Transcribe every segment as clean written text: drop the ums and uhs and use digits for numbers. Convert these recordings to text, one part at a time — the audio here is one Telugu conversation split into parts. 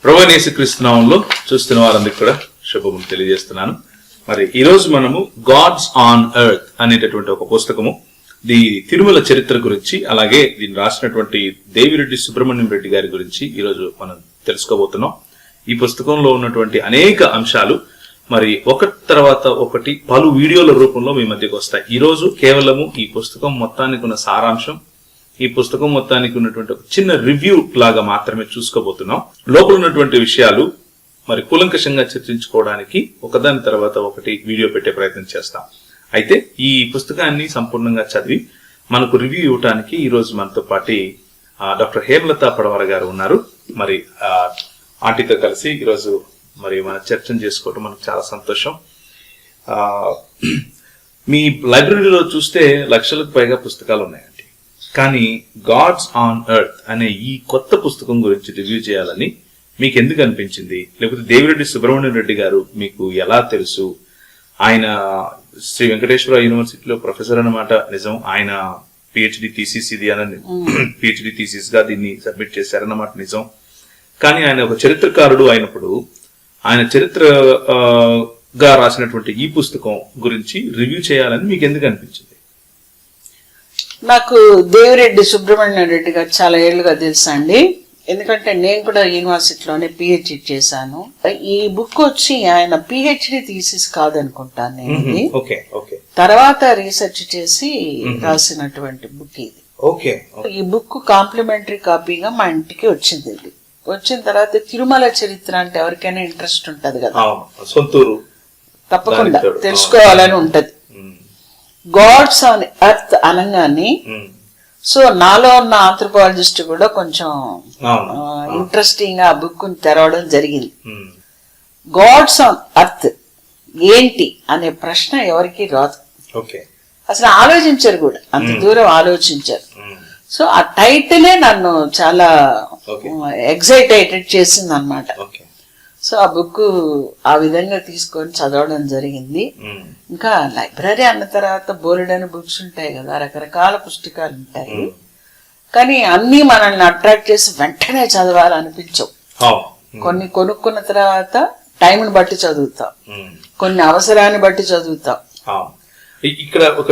ప్రభువైన యేసుక్రీస్తు నామములో చూస్తున్న వారందరికీ కూడా శుభములు తెలియజేస్తున్నాను. మరి ఈ రోజు మనము గాడ్స్ ఆన్ ఎర్త్ అనేటటువంటి ఒక పుస్తకము, ది తిరుమల చరిత్ర గురించి, అలాగే దీన్ని రాసినటువంటి దేవిరెడ్డి సుబ్రహ్మణ్యం రెడ్డి గారి గురించి ఈ రోజు మనం తెలుసుకోబోతున్నాం. ఈ పుస్తకంలో ఉన్నటువంటి అనేక అంశాలు మరి ఒకటి తర్వాత ఒకటి పలు వీడియోల రూపంలో మీ మధ్యకు వస్తాయి. ఈ రోజు కేవలము ఈ పుస్తకం మొత్తానికి ఉన్న సారాంశం, ఈ పుస్తకం మొత్తానికి ఉన్నటువంటి ఒక చిన్న రివ్యూ లాగా మాత్రమే చూసుకోబోతున్నాం. లోపల ఉన్నటువంటి విషయాలు మరి కూలంకషంగా చర్చించుకోవడానికి ఒకదాని తర్వాత ఒకటి వీడియో పెట్టే ప్రయత్నం చేస్తాం. అయితే ఈ పుస్తకాన్ని సంపూర్ణంగా చదివి మనకు రివ్యూ ఇవ్వడానికి ఈ రోజు మనతో పాటు డాక్టర్ హేమలత పడవర గారు ఉన్నారు. మరి ఆంటీతో కలిసి ఈరోజు మరి మన చర్చను చేసుకోవటం మనకు చాలా సంతోషం. మీ లైబ్రరీలో చూస్తే లక్షలకు పైగా పుస్తకాలు ఉన్నాయండి, కానీ గాడ్స్ ఆన్ ఎర్త్ అనే ఈ కొత్త పుస్తకం గురించి రివ్యూ చేయాలని మీకు ఎందుకు అనిపించింది? లేకపోతే దేవిరెడ్డి సుబ్రహ్మణ్యం రెడ్డి గారు మీకు ఎలా తెలుసు? ఆయన శ్రీ వెంకటేశ్వర యూనివర్సిటీలో ప్రొఫెసర్ అన్నమాట నిజం. ఆయన పిహెచ్డి థీసిస్ ఇది అని పిహెచ్డి థీసిస్ గా దీన్ని సబ్మిట్ చేశారన్నమాట నిజం. కానీ ఆయన ఒక చరిత్రకారుడు అయినప్పుడు ఆయన చరిత్రగా రాసినటువంటి ఈ పుస్తకం గురించి రివ్యూ చేయాలని మీకు ఎందుకు అనిపించింది? నాకు దేవిరెడ్డి సుబ్రహ్మణ్యం రెడ్డి గారు చాలా ఏళ్లుగా తెలుసా అండి. ఎందుకంటే నేను కూడా యూనివర్సిటీలోనే పిహెచ్డి చేశాను. ఈ బుక్ వచ్చి ఆయన పిహెచ్డి థీసిస్ కాదనుకుంటాను నేను, తర్వాత రీసెర్చ్ చేసి రాసినటువంటి బుక్ ఇది. ఈ బుక్ కాంప్లిమెంటరీ కాపీగా మా ఇంటికి వచ్చింది. ఇది వచ్చిన తర్వాత తిరుమల చరిత్ర అంటే ఎవరికైనా ఇంట్రెస్ట్ ఉంటది కదా, సొంతూరు తప్పకుండా తెలుసుకోవాలని ఉంటది. గాడ్స్ ఆన్ ఎర్త్ అనగానే సో నాలో ఉన్న ఆంథ్రోపాలజిస్ట్ కూడా కొంచెం ఇంట్రెస్టింగ్ గా ఆ బుక్ తెరవడం జరిగింది. గాడ్స్ ఆన్ ఎర్త్ ఏంటి అనే ప్రశ్న ఎవరికి రాదు, అసలు ఆలోచించారు కూడా, అంత దూరం ఆలోచించారు. సో ఆ టైటిలే నన్ను చాలా ఎక్సైటెడ్ చేసింది అన్నమాట. సో ఆ బుక్ ఆ విధంగా తీసుకొని చదవడం జరిగింది. ఇంకా లైబ్రరీ అన్న తర్వాత బోలెడని బుక్స్ ఉంటాయి కదా, రకరకాల పుస్తకాలు ఉంటాయి, కానీ అన్ని మనల్ని అట్రాక్ట్ చేసి వెంటనే చదవాలనిపించవు. కొన్ని కొనుక్కున్న తర్వాత టైంని బట్టి చదువుతాం, కొన్ని అవసరాన్ని బట్టి చదువుతాం. ఇక్కడ ఒక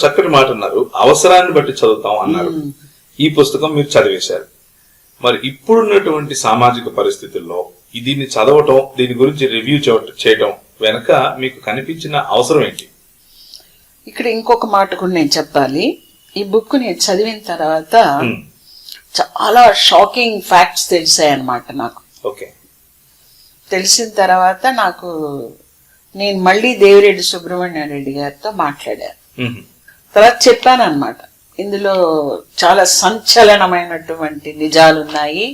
చక్కటి మాట అన్నారు, అవసరాన్ని బట్టి చదువుతాం అన్నారు. ఈ పుస్తకం మీరు చదివేశారు. మరి ఇప్పుడున్నటువంటి సామాజిక పరిస్థితుల్లో దీన్ని చదవటం, దీని గురించి రివ్యూ చేయటం వెనక మీకు కనిపించిన అవసరం ఏంటి? ఇక్కడ ఇంకొక మాట కూడా నేను చెప్పాలి. ఈ బుక్ నేను చదివిన తర్వాత చాలా షాకింగ్ ఫ్యాక్ట్స్ తెలిసాయి అన్నమాట నాకు. తెలిసిన తర్వాత నేను మళ్ళీ దేవిరెడ్డి సుబ్రహ్మణ్యం రెడ్డి గారితో మాట్లాడాను. తర్వాత చెప్పాను అన్నమాట, ఇందులో చాలా సంచలనమైనటువంటి నిజాలున్నాయి,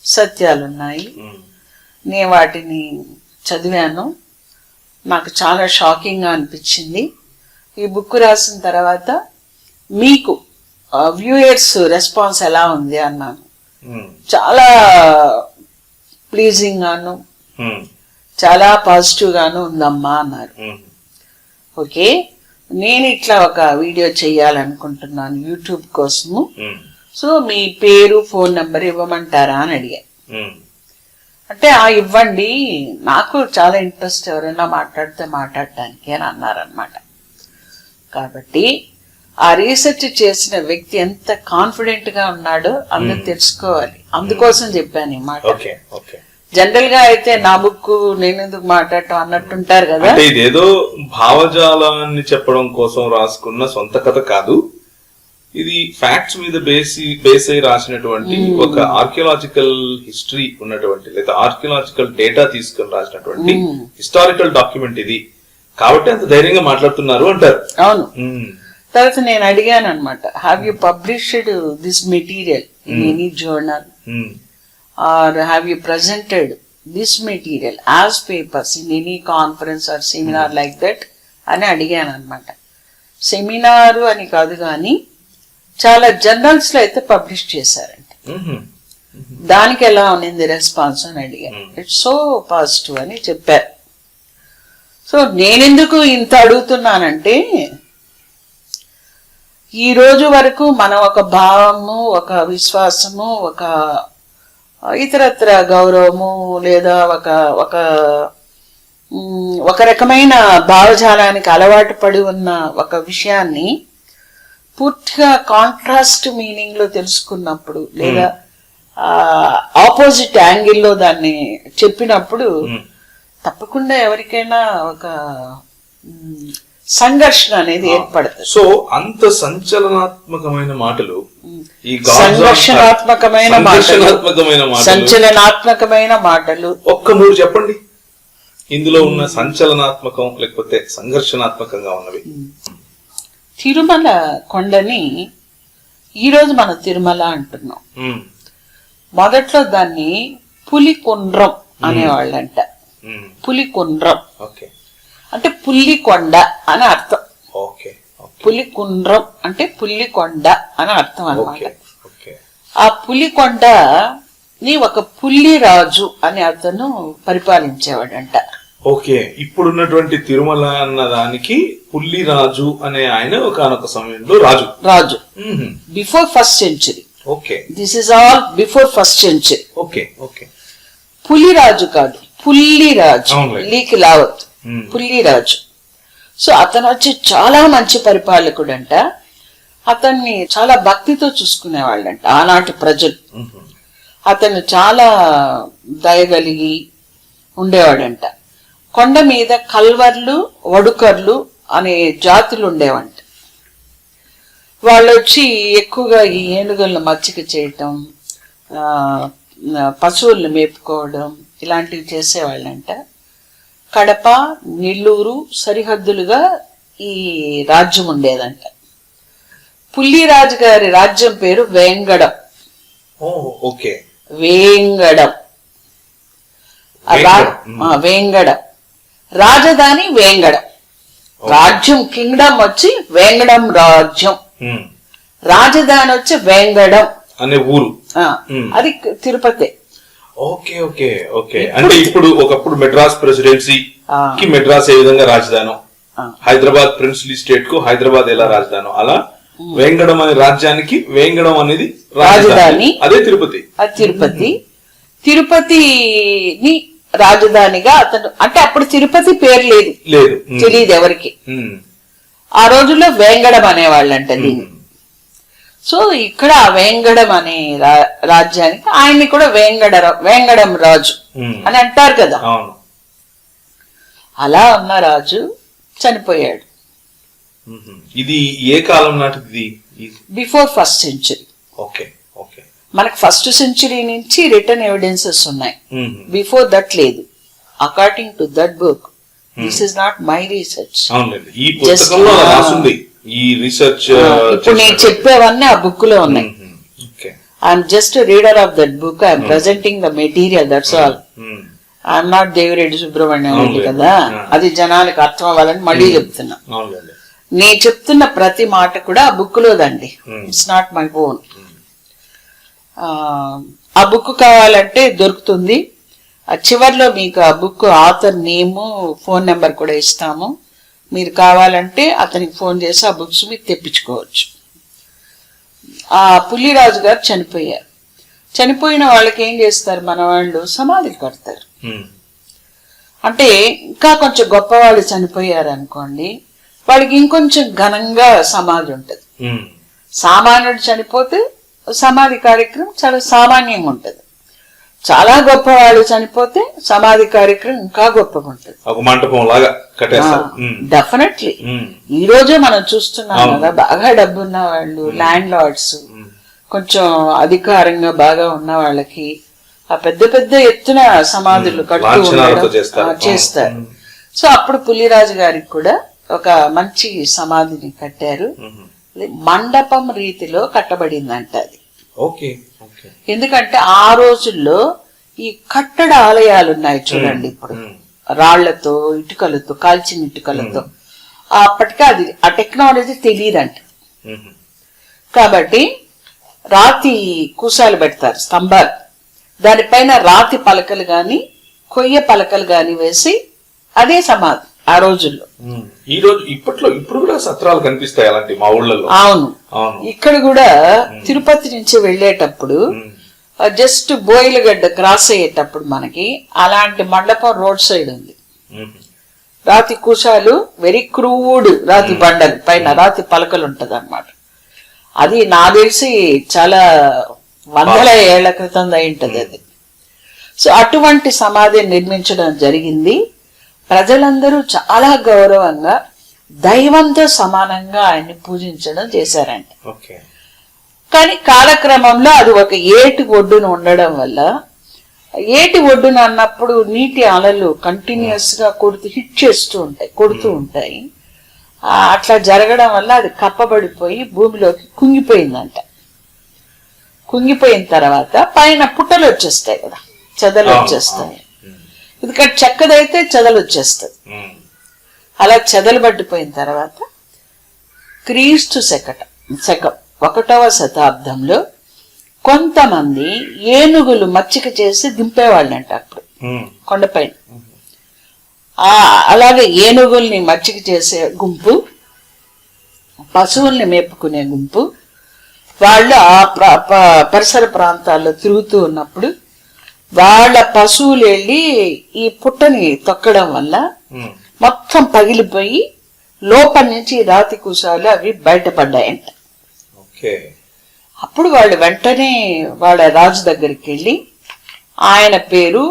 సత్యాలున్నాయి. నేను వాటిని చదివాను, నాకు చాలా షాకింగ్ గా అనిపించింది. ఈ బుక్ రాసిన తర్వాత మీకు వ్యూయర్స్ రెస్పాన్స్ ఎలా ఉంది అన్నాను. చాలా ప్లీజింగ్ గాను చాలా పాజిటివ్ గాను ఉందమ్మా అన్నారు. ఓకే, నేను ఇట్లా ఒక వీడియో చెయ్యాలనుకుంటున్నాను యూట్యూబ్ కోసము, సో మీ పేరు ఫోన్ నెంబర్ ఇవ్వమంటారా అని అడిగాను. అంటే ఇవ్వండి, నాకు చాలా ఇంట్రెస్ట్ ఎవరైనా మాట్లాడితే మాట్లాడటానికి అని అన్నారనమాట. కాబట్టి ఆ రీసెర్చ్ చేసిన వ్యక్తి ఎంత కాన్ఫిడెంట్ గా ఉన్నాడో అందరూ తెలుసుకోవాలి, అందుకోసం చెప్పాను ఈ మాట. జనరల్ గా అయితే నా బుక్ నేను ఎందుకు మాట్లాడటం అన్నట్టుంటారు కదా, ఇదేదో భావజాలాన్ని చెప్పడం కోసం రాసుకున్న సొంత కథ కాదు, ఇది ఫ్యాక్ట్స్ మీద బేస్ అయి రాసినటువంటి ఒక ఆర్కియలాజికల్ హిస్టరీ ఉన్నటువంటి లేదా ఆర్కియలాజికల్ డేటా తీసుకుని రాసినటువంటి హిస్టారికల్ డాక్యుమెంట్ ఇది, కాబట్టి అంత ధైర్యంగా మాట్లాడుతున్నారు అంటారు. అవును. తర్వాత నేను అడిగాను అనమాట, have you published this material in any journal or have you presented this material as papers in any conference or seminar like that అని అడిగాను అనమాట. సెమినారు అని కాదు కానీ చాలా జర్నల్స్ లో అయితే పబ్లిష్ చేశారంట. దానికి ఎలా ఉన్నింది రెస్పాన్స్ అని అడిగాను. ఇట్స్ సో పాజిటివ్ అని చెప్పారు. సో నేనెందుకు ఇంత అడుగుతున్నానంటే, ఈ రోజు వరకు మనం ఒక భావము, ఒక విశ్వాసము, ఒక ఇతరత్ర గౌరవము లేదా ఒక ఒక ఒక రకమైన భావజాలానికి అలవాటు పడి ఉన్న ఒక విషయాన్ని పూర్తిగా కాంట్రాస్ట్ మీనింగ్ లో తెలుసుకున్నప్పుడు లేదా ఆపోజిట్ యాంగిల్లో దాన్ని చెప్పినప్పుడు తప్పకుండా ఎవరికైనా ఒక సంఘర్షణ అనేది ఏర్పడుతుంది. సో అంత సంచలనాత్మకమైన మాటలు, ఈ సంచలనాత్మకమైన మాటలు ఒక్క 3 చెప్పండి ఇందులో ఉన్న సంచలనాత్మకం లేకపోతే సంఘర్షణాత్మకంగా ఉన్నవి. తిరుమల కొండని ఈరోజు మనం తిరుమల అంటున్నాం. మొదట్లో దాన్ని పులికుండ్రం అనేవాళ్ళంట. పులికుండ్రం అంటే పుల్లికొండ అని అర్థం. పులికుండ్రం అంటే పుల్లికొండ అని అర్థం అన్నమాట. ఆ పులికొండని ఒక పుల్లిరాజు అని అతను పరిపాలించేవాడంట. ఓకే, ఇప్పుడున్నటువంటి తిరుమల అన్న దానికి పుల్లిరాజు అనే ఆయన ఒకనొక సమయంలో రాజు before first century. Okay, this is all before first century. Okay okay, Puliraju కాదు, పుల్లిరాజు, లీకి లావత్, పుల్లిరాజు. సో అతను వచ్చి చాలా మంచి పరిపాలకుడు అంట. అతన్ని చాలా భక్తితో చూసుకునేవాళ్ళంట ఆనాటి ప్రజలు. అతను చాలా దయగలిగి ఉండేవాడంట. కొండ మీద కల్వర్లు, వడుకర్లు అనే జాతులు ఉండేవంట. వాళ్ళు వచ్చి ఎక్కువగా ఈ ఏనుగులను మచ్చిక చేయటం, పశువులను మేపుకోవడం ఇలాంటివి చేసేవాళ్ళంట. కడప, నెల్లూరు సరిహద్దులుగా ఈ రాజ్యం ఉండేదంట. పుల్లిరాజు గారి రాజ్యం పేరు వేంగడం. వేంగడం, వేంగడం, రాజధాని వేంగడం. రాజ్యం కింగ్డమ్ వచ్చి వేంగడం రాజ్యం, రాజధాని వచ్చి వేంగడం అనే ఊరు. అది తిరుపతి. ఓకే ఓకే ఓకే, అంటే ఇప్పుడు ఒకప్పుడు మెడ్రాస్ ప్రెసిడెన్సీ కి మెడ్రాస్ ఏ విధంగా రాజధాని, హైదరాబాద్ ప్రిన్స్లీ స్టేట్ కు హైదరాబాద్ ఎలా రాజధాని, అలా వేంగడం అనే రాజ్యానికి వేంగడం అనేది రాజధాని. అదే తిరుపతి. అది తిరుపతి. తిరుపతిని రాజధానిగా అతను, అంటే అప్పుడు తిరుపతి పేరు లేదు, తెలియదు ఎవరికి. ఆ రోజుల్లో వేంగడం అనేవాళ్ళంట దీన్ని. సో ఇక్కడ వేంగడం అనే రాజ్యానికి ఆయన్ని కూడా వేంగడం రాజు అని అంటారు కదా. అలా ఉన్న రాజు చనిపోయాడు. ఇది ఏ కాలం నాటిది? Before first century. Okay okay, మనకు ఫస్ట్ సెంచురీ నుంచి రిటర్న్ ఎవిడెన్సెస్ ఉన్నాయి. బిఫోర్ దట్ లేదు. According to that book, this is not my research. ఈ పుస్తకంలో రాసుంది ఈ రీసెర్చ్. ఇప్పుడు నేను చెప్పేవన్నీ ఆ బుక్ లో ఉన్నాయి. I'm just reader of that book. I'm presenting the material, that's all. I'm not Devireddy Subrahmanyam కదా. అది జనాలకు అర్థం అవ్వాలని మళ్ళీ చెప్తున్నా. నేను చెప్తున్న ప్రతి మాట కూడా ఆ బుక్ లోదండి. It's not my own. ఆ బుక్ కావాలంటే దొరుకుతుంది. ఆ చివర్లో మీకు ఆ book author name, phone number కూడా ఇస్తాము. మీరు కావాలంటే అతనికి ఫోన్ చేసి ఆ బుక్స్ మీరు తెప్పించుకోవచ్చు. ఆ పుల్లిరాజు గారు చనిపోయారు. చనిపోయిన వాళ్ళకి ఏం చేస్తారు మన వాళ్ళు? సమాధి కడతారు. అంటే ఇంకా కొంచెం గొప్పవాళ్ళు చనిపోయారు అనుకోండి, వాడికి ఇంకొంచెం ఘనంగా సమాధి ఉంటది. సామాన్యుడు చనిపోతే సమాధి కార్యక్రమం చాలా సామాన్యంగా ఉంటది. చాలా గొప్ప వాళ్ళు చనిపోతే సమాధి కార్యక్రమం ఇంకా గొప్పగా ఉంటది, ఒక మంటపం లాగా కట్టేస్తారు. డెఫినెట్లీ ఈ రోజే మనం చూస్తున్నాం కదా, బాగా డబ్బున్న వాళ్ళు, ల్యాండ్ లార్డ్స్, కొంచెం అధికారంగా బాగా ఉన్న వాళ్ళకి ఆ పెద్ద పెద్ద ఎత్తున సమాధులు కడుతూ చేస్తారు. సో అప్పుడు పుల్లిరాజు గారికి కూడా ఒక మంచి సమాధిని కట్టారు. మండపం రీతిలో కట్టబడిందంట అది. ఎందుకంటే ఆ రోజుల్లో ఈ కట్టడ ఆలయాలు ఉన్నాయి చూడండి, ఇప్పుడు రాళ్లతో, ఇటుకలతో, కాల్చిన ఇటుకలతో. అప్పటికే అది ఆ టెక్నాలజీ తెలియదంట. కాబట్టి రాతి కూసాలు పెడతారు, స్తంభాలు, దానిపైన రాతి పలకలు గాని కొయ్య పలకలు గాని వేసి అదే సమాధి ఆ రోజుల్లో. ఈ రోజు ఇప్పుడు కూడా సత్రాలు కనిపిస్తాయి అలాంటి మా ఊళ్ళలో. అవును, ఇక్కడ కూడా తిరుపతి నుంచి వెళ్ళేటప్పుడు జస్ట్ బోయిలగడ్డ క్రాస్ అయ్యేటప్పుడు మనకి అలాంటి మండపం రోడ్ సైడ్ ఉంది. రాతి కుశాలు, వెరీ క్రూడ్ రాతి బండలు, పైన రాతి పలకలు ఉంటది అన్నమాట. అది నా తెలిసి చాలా వందల ఏళ్ల క్రితం అయింటది అది. సో అటువంటి సమాధిని నిర్మించడం జరిగింది. ప్రజలందరూ చాలా గౌరవంగా దైవంతో సమానంగా ఆయన్ని పూజించడం చేశారంట. కానీ కాలక్రమంలో అది ఒక ఏటి ఒడ్డున ఉండడం వల్ల, ఏటి ఒడ్డున అన్నప్పుడు నీటి అలలు కంటిన్యూస్ గా కొడుతూ ఉంటాయి. అట్లా జరగడం వల్ల అది కప్పబడిపోయి భూమిలోకి కుంగిపోయిందంట. కుంగిపోయిన తర్వాత పైన పుట్టలు వచ్చేస్తాయి కదా, చెదలు వచ్చేస్తాయి. ఎందుకంటే చెక్కదైతే చెదలు వచ్చేస్తుంది. అలా చెదలు పడిపోయిన తర్వాత క్రీస్తు శకం 1వ శతాబ్దంలో కొంతమంది ఏనుగులు మచ్చిక చేసి దింపేవాళ్ళంట అప్పుడు కొండపైన. అలాగే ఏనుగుల్ని మచ్చిక చేసే గుంపు, పశువుల్ని మేపుకునే గుంపు వాళ్ళు ఆ పరిసర ప్రాంతాల్లో తిరుగుతూ ఉన్నప్పుడు వాళ్ళ పశువులు వెళ్ళి ఈ పుట్టని తొక్కడం వల్ల మొత్తం పగిలిపోయి లోపల నుంచి రాతి కుశాలు అవి బయటపడ్డాయంట. అప్పుడు వాళ్ళు వెంటనే వాళ్ళ రాజు దగ్గరికి వెళ్ళి, ఆయన పేరు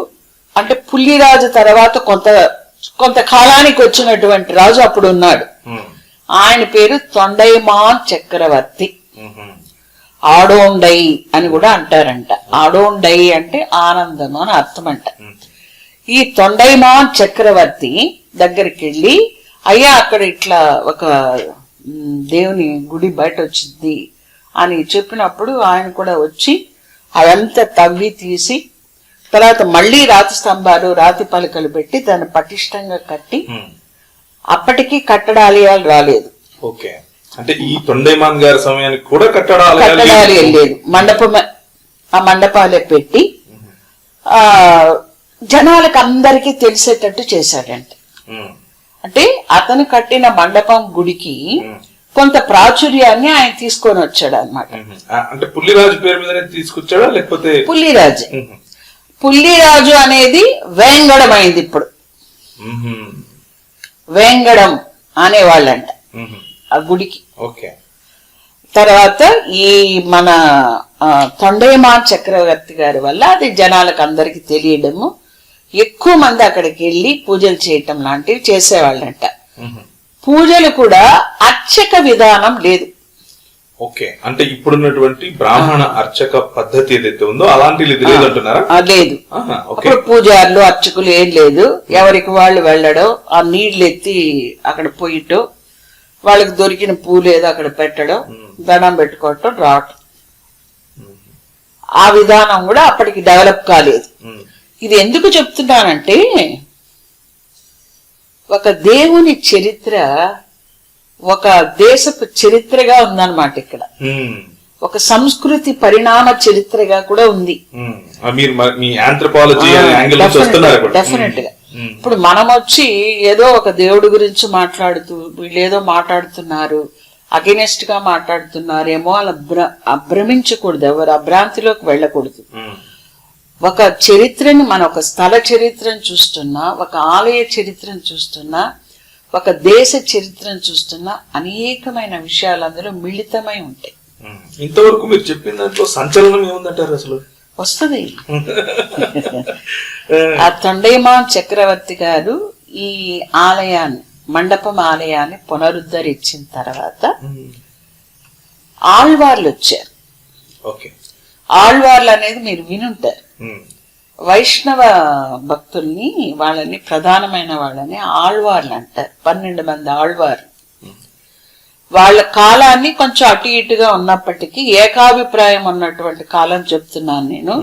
అంటే పుల్లిరాజు తర్వాత కొంతకాలానికి వచ్చినటువంటి రాజు అప్పుడు ఉన్నాడు. ఆయన పేరు తొండైమాన్ చక్రవర్తి. ఆడోండై అని కూడా అంటారంట. ఆడోండై అంటే ఆనందం అని అర్థం అంట. ఈ తొండైమాన్ చక్రవర్తి దగ్గరికి వెళ్ళి, అయ్యా అక్కడ ఇట్లా ఒక దేవుని గుడి బయట వచ్చింది అని చెప్పినప్పుడు ఆయన కూడా వచ్చి అదంతా తవ్వి తీసి తర్వాత మళ్ళీ రాతి స్తంభాలు రాతి పలకలు పెట్టి దాన్ని పటిష్టంగా కట్టి, అప్పటికీ కట్టడాలయాలు రాలేదు. అంటే ఈ తొండైమాన్ గారి సమయానికి కూడా కట్టడాలు లేదు. ఆ మండపాలే పెట్టి ఆ జనాలకు అందరికీ తెలిసేటట్టు చేశాడంట. అంటే అతను కట్టిన మండపం గుడికి కొంత ప్రాచుర్యాన్ని ఆయన తీసుకొని వచ్చాడు అన్నమాట. అంటే పుల్లిరాజు పేరు మీద తీసుకొచ్చాడా లేకపోతే? పుల్లిరాజు అనేది వేంగడం అయింది. ఇప్పుడు వేంగడం అనేవాళ్ళంట ఆ గుడికి. తర్వాత ఈ మన తొండైమాన్ చక్రవర్తి గారి వల్ల అది జనాలకు అందరికి తెలియడము, ఎక్కువ మంది అక్కడికి వెళ్ళి పూజలు చేయటం లాంటివి చేసేవాళ్ళంట. పూజలు కూడా అర్చక విధానం లేదు. అంటే ఇప్పుడున్నటువంటి బ్రాహ్మణ అర్చక పద్ధతి ఏదైతే ఉందో అలాంటిది లేదంటున్నారా? లేదు. అప్పుడు పూజారులు అర్చకులు ఏం లేదు. ఎవరికి వాళ్ళు వెళ్ళడం, ఆ నీళ్లు ఎత్తి అక్కడ పోయటం, వాళ్ళకి దొరికిన పూలు ఏదో అక్కడ పెట్టడం, దండం పెట్టుకోవటం, రావటం. ఆ విధానం కూడా అప్పటికి డెవలప్ కాలేదు. ఇది ఎందుకు చెప్తున్నానంటే, ఒక దేవుని చరిత్ర ఒక దేశపు చరిత్రగా ఉందన్నమాట. ఇక్కడ ఒక సంస్కృతి పరిణామ చరిత్రగా కూడా ఉంది. డెఫినెట్ గా ఇప్పుడు మనం వచ్చి ఏదో ఒక దేవుడి గురించి మాట్లాడుతూ వీళ్ళు ఏదో మాట్లాడుతున్నారు, అగెనెస్ట్ గా మాట్లాడుతున్నారేమో అలా భ్రమించకూడదు, ఎవరు అభ్రాంతిలోకి వెళ్ళకూడదు. ఒక చరిత్రని మన ఒక స్థల చరిత్రను చూస్తున్నా, ఒక ఆలయ చరిత్రను చూస్తున్నా, ఒక దేశ చరిత్రను చూస్తున్నా అనేకమైన విషయాలు అందులో మిళితమై ఉంటాయి. ఇంతవరకు మీరు చెప్పిన దాంట్లో సంచలనం ఏముందంటారు? అసలు వస్తుంది. ఆ తొండైమాన్ చక్రవర్తి గారు ఈ ఆలయాన్ని, మండపం ఆలయాన్ని పునరుద్ధరించిన తర్వాత ఆళ్వార్లు వచ్చారు. ఆళ్వార్లు అనేది మీరు వినుంటారు. వైష్ణవ భక్తుల్ని, వాళ్ళని ప్రధానమైన వాళ్ళని ఆళ్వార్లు అంటారు. 12 మంది ఆళ్వార్లు. వాళ్ళ కాలాన్ని కొంచెం అటు ఇటుగా ఉన్నప్పటికీ ఏకాభిప్రాయం ఉన్నటువంటి కాలం చెప్తున్నాను నేను.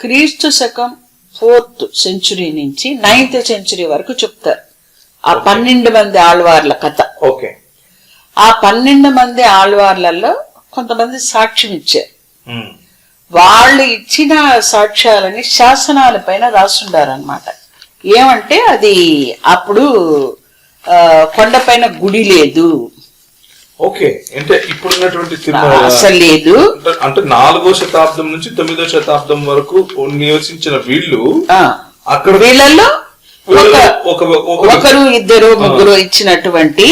క్రీస్తు శకం 4th century నుంచి 9th century వరకు చెప్తారు ఆ 12 మంది ఆళ్వార్ల కథ. ఆ 12 మంది ఆళ్వార్లలో కొంతమంది సాక్ష్యం ఇచ్చారు. వాళ్ళు ఇచ్చిన సాక్ష్యాలని శాసనాల పైన రాసుండారనమాట. ఏమంటే అది అప్పుడు కొండపైన గుడి లేదు, ఓకే, అంటే ఇప్పుడున్నటువంటి తిరుమల అసలు లేదు. అంటే 4వ శతాబ్దం నుంచి 9వ శతాబ్దం వరకు నివసించిన వీళ్ళు అక్కడ వీళ్ళల్లో ఒకరు ఇద్దరు ముగ్గురు ఇచ్చినటువంటి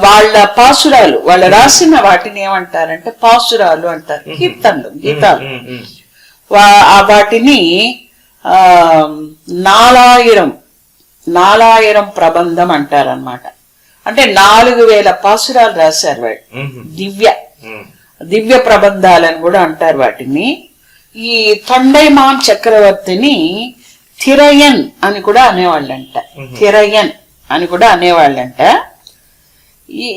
వాళ్ళ పాసురాలు, వాళ్ళు రాసిన వాటిని ఏమంటారంటే పాసురాలు అంటారు, కీర్తనలు, గీతాలు. వాటిని 4000 ప్రబంధం అంటారన్నమాట. అంటే 4000 పాసురాలు రాశారు వాళ్ళు. దివ్య ప్రబంధాలని కూడా అంటారు వాటిని. ఈ తొండైమాన్ చక్రవర్తిని థిరయన్ అని కూడా అనేవాళ్ళంట. థిరయన్ అని కూడా అనేవాళ్ళంట.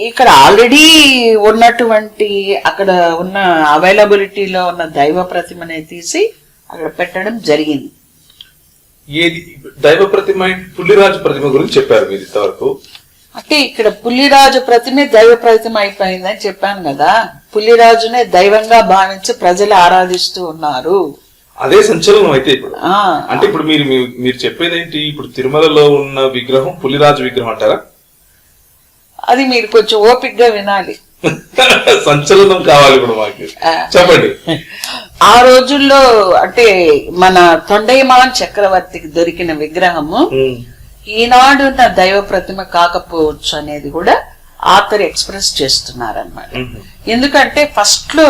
ఇక్కడ ఆల్రెడీ ఉన్నటువంటి అక్కడ ఉన్న అవైలబిలిటీలో ఉన్న దైవ ప్రతిమనే తీసి అక్కడ పెట్టడం జరిగింది. ఏది దైవ ప్రతిమ? పుల్లిరాజు ప్రతిమ గురించి చెప్పారు మీరు ఇంతవరకు. అంటే ఇక్కడ పుల్లిరాజు ప్రతిమే దైవ ప్రతిమ అయిపోయిందని చెప్పాను కదా. పుల్లిరాజునే దైవంగా భావించి ప్రజలు ఆరాధిస్తూ ఉన్నారు. అదే సంచలనం అయితే ఇప్పుడు. అంటే ఇప్పుడు మీరు చెప్పేది ఏంటి? ఇప్పుడు తిరుమలలో ఉన్న విగ్రహం పుల్లిరాజు విగ్రహం అంటారా? అది మీరు కొంచెం ఓపికగా వినాలి. సంచలనం కావాలి ఇప్పుడు మాకు, చెప్పండి. ఆ రోజుల్లో అంటే మన తొండైమాన్ చక్రవర్తికి దొరికిన విగ్రహము ఈనాడు ఉన్న దైవ ప్రతిమ కాకపోవచ్చు అనేది కూడా ఆథర్ ఎక్స్ప్రెస్ చేస్తున్నారన్నమాట. ఎందుకంటే ఫస్ట్ లో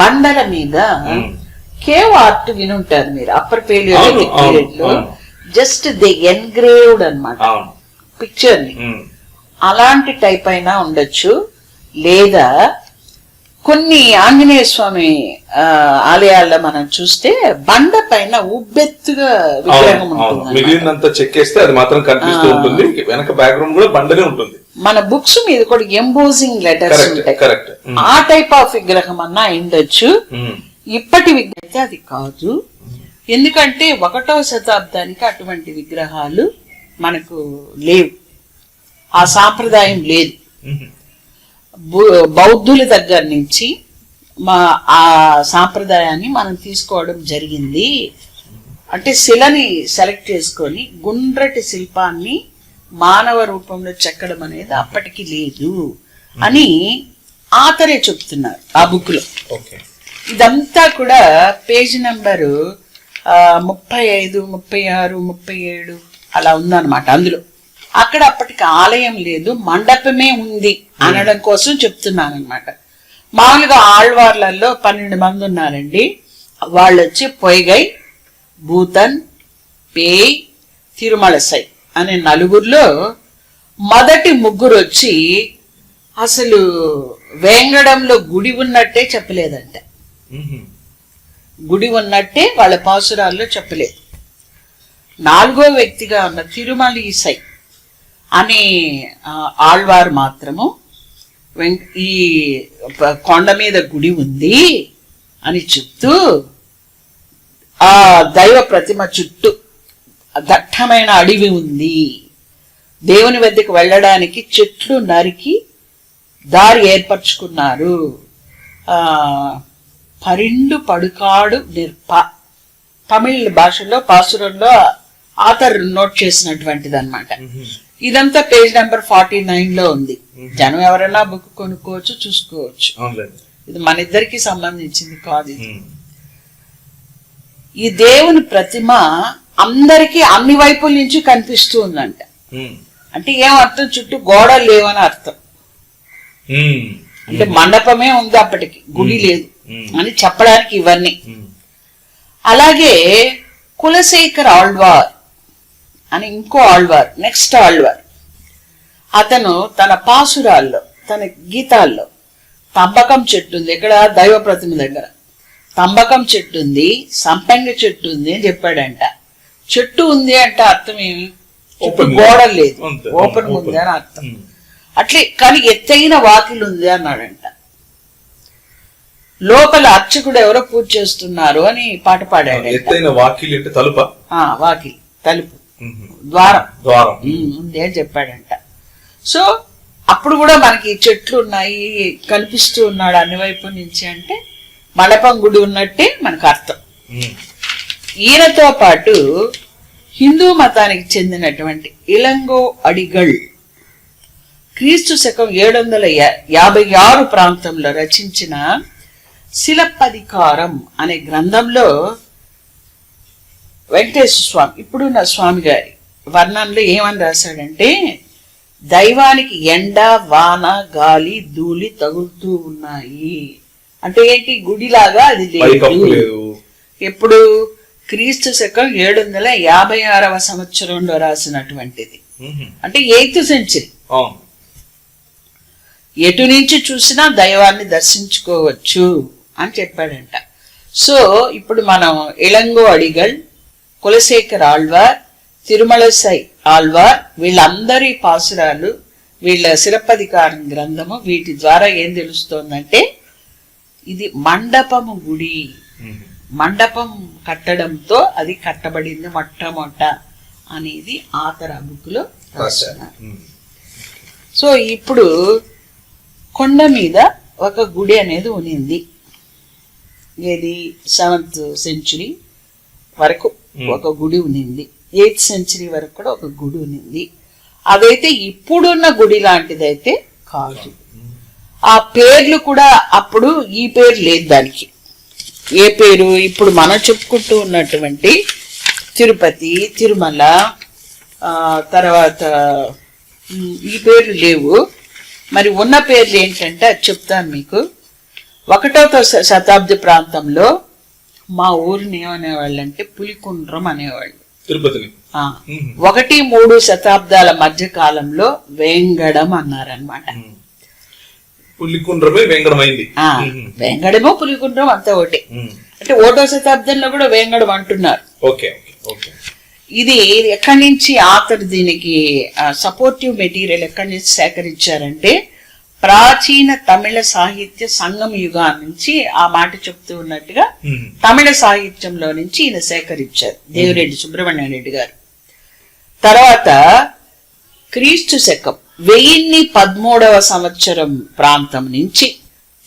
బండల మీద కేవ్ ఆర్ట్ వినుంటారు మీరు, అప్పర్ పేలియోలిథిక్ పీరియడ్ లో జస్ట్ దే ఎన్గ్రేవ్డ్ అన్నమాట పిక్చర్ ని. అలాంటి టైప్ అయినా ఉండొచ్చు, లేదా కొన్ని ఆంజనేయ స్వామి ఆలయాల్లో మనం చూస్తే బండ పైన ఉబ్బెత్తుగా విగ్రహం ఉంటుంది, మిగిలినంత చెక్కేస్తే అది మాత్రం కనిపిస్తూ ఉంటుంది, వెనక బ్యాక్గ్రౌండ్ కూడా బండనే ఉంటుంది. మన బుక్స్ మీద కూడా ఎంబోజింగ్ లెటర్స్ ఉంటాయి, ఆ టైప్ ఆఫ్ విగ్రహం అన్నా ఉండొచ్చు. ఇప్పటి విగ్రహం అది కాదు, ఎందుకంటే 1వ శతాబ్దానికి అటువంటి విగ్రహాలు మనకు లేవు, ఆ సాంప్రదాయం లేదు. బౌద్ధుల దగ్గర నుంచి ఆ సాంప్రదాయాన్ని మనం తీసుకోవడం జరిగింది. అంటే శిలని సెలెక్ట్ చేసుకొని గుండ్రటి శిల్పాన్ని మానవ రూపంలో చెక్కడం అనేది అప్పటికి లేదు అని ఆథరే చెప్తున్నారు ఆ బుక్ లో. ఇదంతా కూడా పేజ్ నెంబరు 35, 36, 37 అలా ఉందన్నమాట. అందులో అక్కడ అప్పటికి ఆలయం లేదు, మండపమే ఉంది అనడం కోసం చెప్తున్నాను అనమాట. మామూలుగా ఆళ్వార్లలో 12 మంది ఉన్నారండి. వాళ్ళు వచ్చి పొయ్గై, భూతన్, పేయ్, తిరుమలసై అనే 4లో మొదటి 3 వచ్చి అసలు వేంగడంలో గుడి ఉన్నట్టే చెప్పలేదంట. గుడి ఉన్నట్టే వాళ్ళ పాసురాల్లో చెప్పలేదు. 4వ వ్యక్తిగా ఉన్న తిరుమలసై అనే ఆళ్వారు మాత్రము ఈ కొండ మీద గుడి ఉంది అని చెప్తూ ఆ దైవ ప్రతిమ చుట్టూ దట్టమైన అడవి ఉంది, దేవుని వద్దకు వెళ్ళడానికి చెట్లు నరికి దారి ఏర్పరచుకున్నారు, పరిండు పడుకాడు నిర్ప తమిళ భాషలో పాసురంలో ఆథర్ నోట్ చేసినటువంటిది అన్నమాట. ఇదంతా పేజ్ నెంబర్ 49 లో ఉంది. జనం ఎవరైనా బుక్ కొనుక్కోవచ్చు, చూసుకోవచ్చు. ఇది మన ఇద్దరికి సంబంధించింది కాదు. ఈ దేవుని ప్రతిమ అందరికి అన్ని వైపుల నుంచి కనిపిస్తూ ఉందంట. అంటే ఏం అర్థం? చుట్టూ గోడలు లేవని అర్థం. అంటే మండపమే ఉంది అప్పటికి, గుడి లేదు అని చెప్పడానికి ఇవన్నీ. అలాగే కులశేఖర్ ఆళ్వార్ అని ఇంకో ఆళ్వార్, నెక్స్ట్ ఆళ్వార్, అతను తన పాసురాల్లో, తన గీతాల్లో తంబకం చెట్టు ఉంది, ఇక్కడ దైవ ప్రతిమ దగ్గర తంబకం చెట్టు ఉంది, సంపంగ చెట్టు ఉంది అని చెప్పాడంట. చెట్టు ఉంది అంటే అర్థం ఏమి? గోడలు లేదు, ఓపెన్ ఉంది అని అర్థం. అట్లే కానీ ఎత్తైన వాకిలు ఉంది అన్నాడంట. లోపల అర్చకుడు ఎవరో పూజ చేస్తున్నారు అని పాట పాడాడు. ఎత్తైన వాకిలి అంటే తలుప? వాకిలి, తలుపు, ద్వారం ఉంది అని చెప్పాడంట. సో అప్పుడు కూడా మనకి చెట్లు ఉన్నాయి, కనిపిస్తూ ఉన్నాడు అన్ని వైపు నుంచి అంటే మండపం గుడి ఉన్నట్టే మనకు అర్థం. ఈయనతో పాటు హిందూ మతానికి చెందినటువంటి ఇలంగో అడిగల్, క్రీస్తు శకం 756 ప్రాంతంలో రచించిన శిలప్పధికారం అనే గ్రంథంలో వెంకటేశ్వర స్వామి ఇప్పుడున్న స్వామి గారి వర్ణంలో ఏమని రాశాడంటే, దైవానికి ఎండ వాన గాలి ధూళి తగులుతూ ఉన్నాయి. అంటే ఏంటి, గుడిలాగా అది లేదు. ఎప్పుడు క్రీస్తు శకం 756వ సంవత్సరంలో రాసినటువంటిది. అంటే 8th సెంచరీ. ఎటు నుంచి చూసినా దైవాన్ని దర్శించుకోవచ్చు అని చెప్పాడంట. సో ఇప్పుడు మనం ఇళంగో అడిగల్, కులశేఖర్ ఆళ్వార్, తిరుమలసై ఆళ్వార్ వీళ్ళందరి పాసురాలు, వీళ్ళ శిలప్పధికారం గ్రంథము, వీటి ద్వారా ఏం తెలుస్తోందంటే ఇది మండపము గుడి. మండపం కట్టడంతో అది కట్టబడింది మొట్టమొదట అనేది ఆతర బుక్ లో రాస్తున్నారు. సో ఇప్పుడు కొండ మీద ఒక గుడి అనేది ఉనింది. ఏది 7th సెంచురీ వరకు ఒక గుడి ఉనింది. 8th సెంచురీ వరకు కూడా ఒక గుడి ఉనింది. అదైతే ఇప్పుడున్న గుడి లాంటిదైతే కాదు. ఆ పేర్లు కూడా అప్పుడు ఈ పేరు లేదు దానికి. ఏ పేరు ఇప్పుడు మనం చెప్పుకుంటూ ఉన్నటువంటి తిరుపతి, తిరుమల, తర్వాత ఈ పేర్లు లేవు. మరి ఉన్న పేర్లు ఏంటంటే అది చెప్తాను మీకు. 1వ శతాబ్ది ప్రాంతంలో మా ఊరిని ఏమనేవాళ్ళు అంటే పులికుండ్రం అనేవాళ్ళు. తిరుపతిని 1-3 శతాబ్దాల మధ్య కాలంలో వేంగడం అన్నారనమాట. పులికుండ్రమే వేంగడమైంది. వేంగడమో పులికుండ్రం అంతా ఒకటి. అంటే 1వ శతాబ్దంలో కూడా వేంగడం అంటున్నారు. ఇది ఎక్కడి నుంచి ఆతర్ దీనికి సపోర్టివ్ మెటీరియల్ ఎక్కడి నుంచి సేకరించారంటే ప్రాచీన తమిళ సాహిత్య సంగమ యుగం నుంచి ఆ మాట చెప్తూ ఉన్నట్టుగా తమిళ సాహిత్యంలో నుంచి ఈయన సేకరించారు దేవిరెడ్డి సుబ్రహ్మణ్యం రెడ్డి గారు. తర్వాత క్రీస్తు శకం 1013వ సంవత్సరం ప్రాంతం నుంచి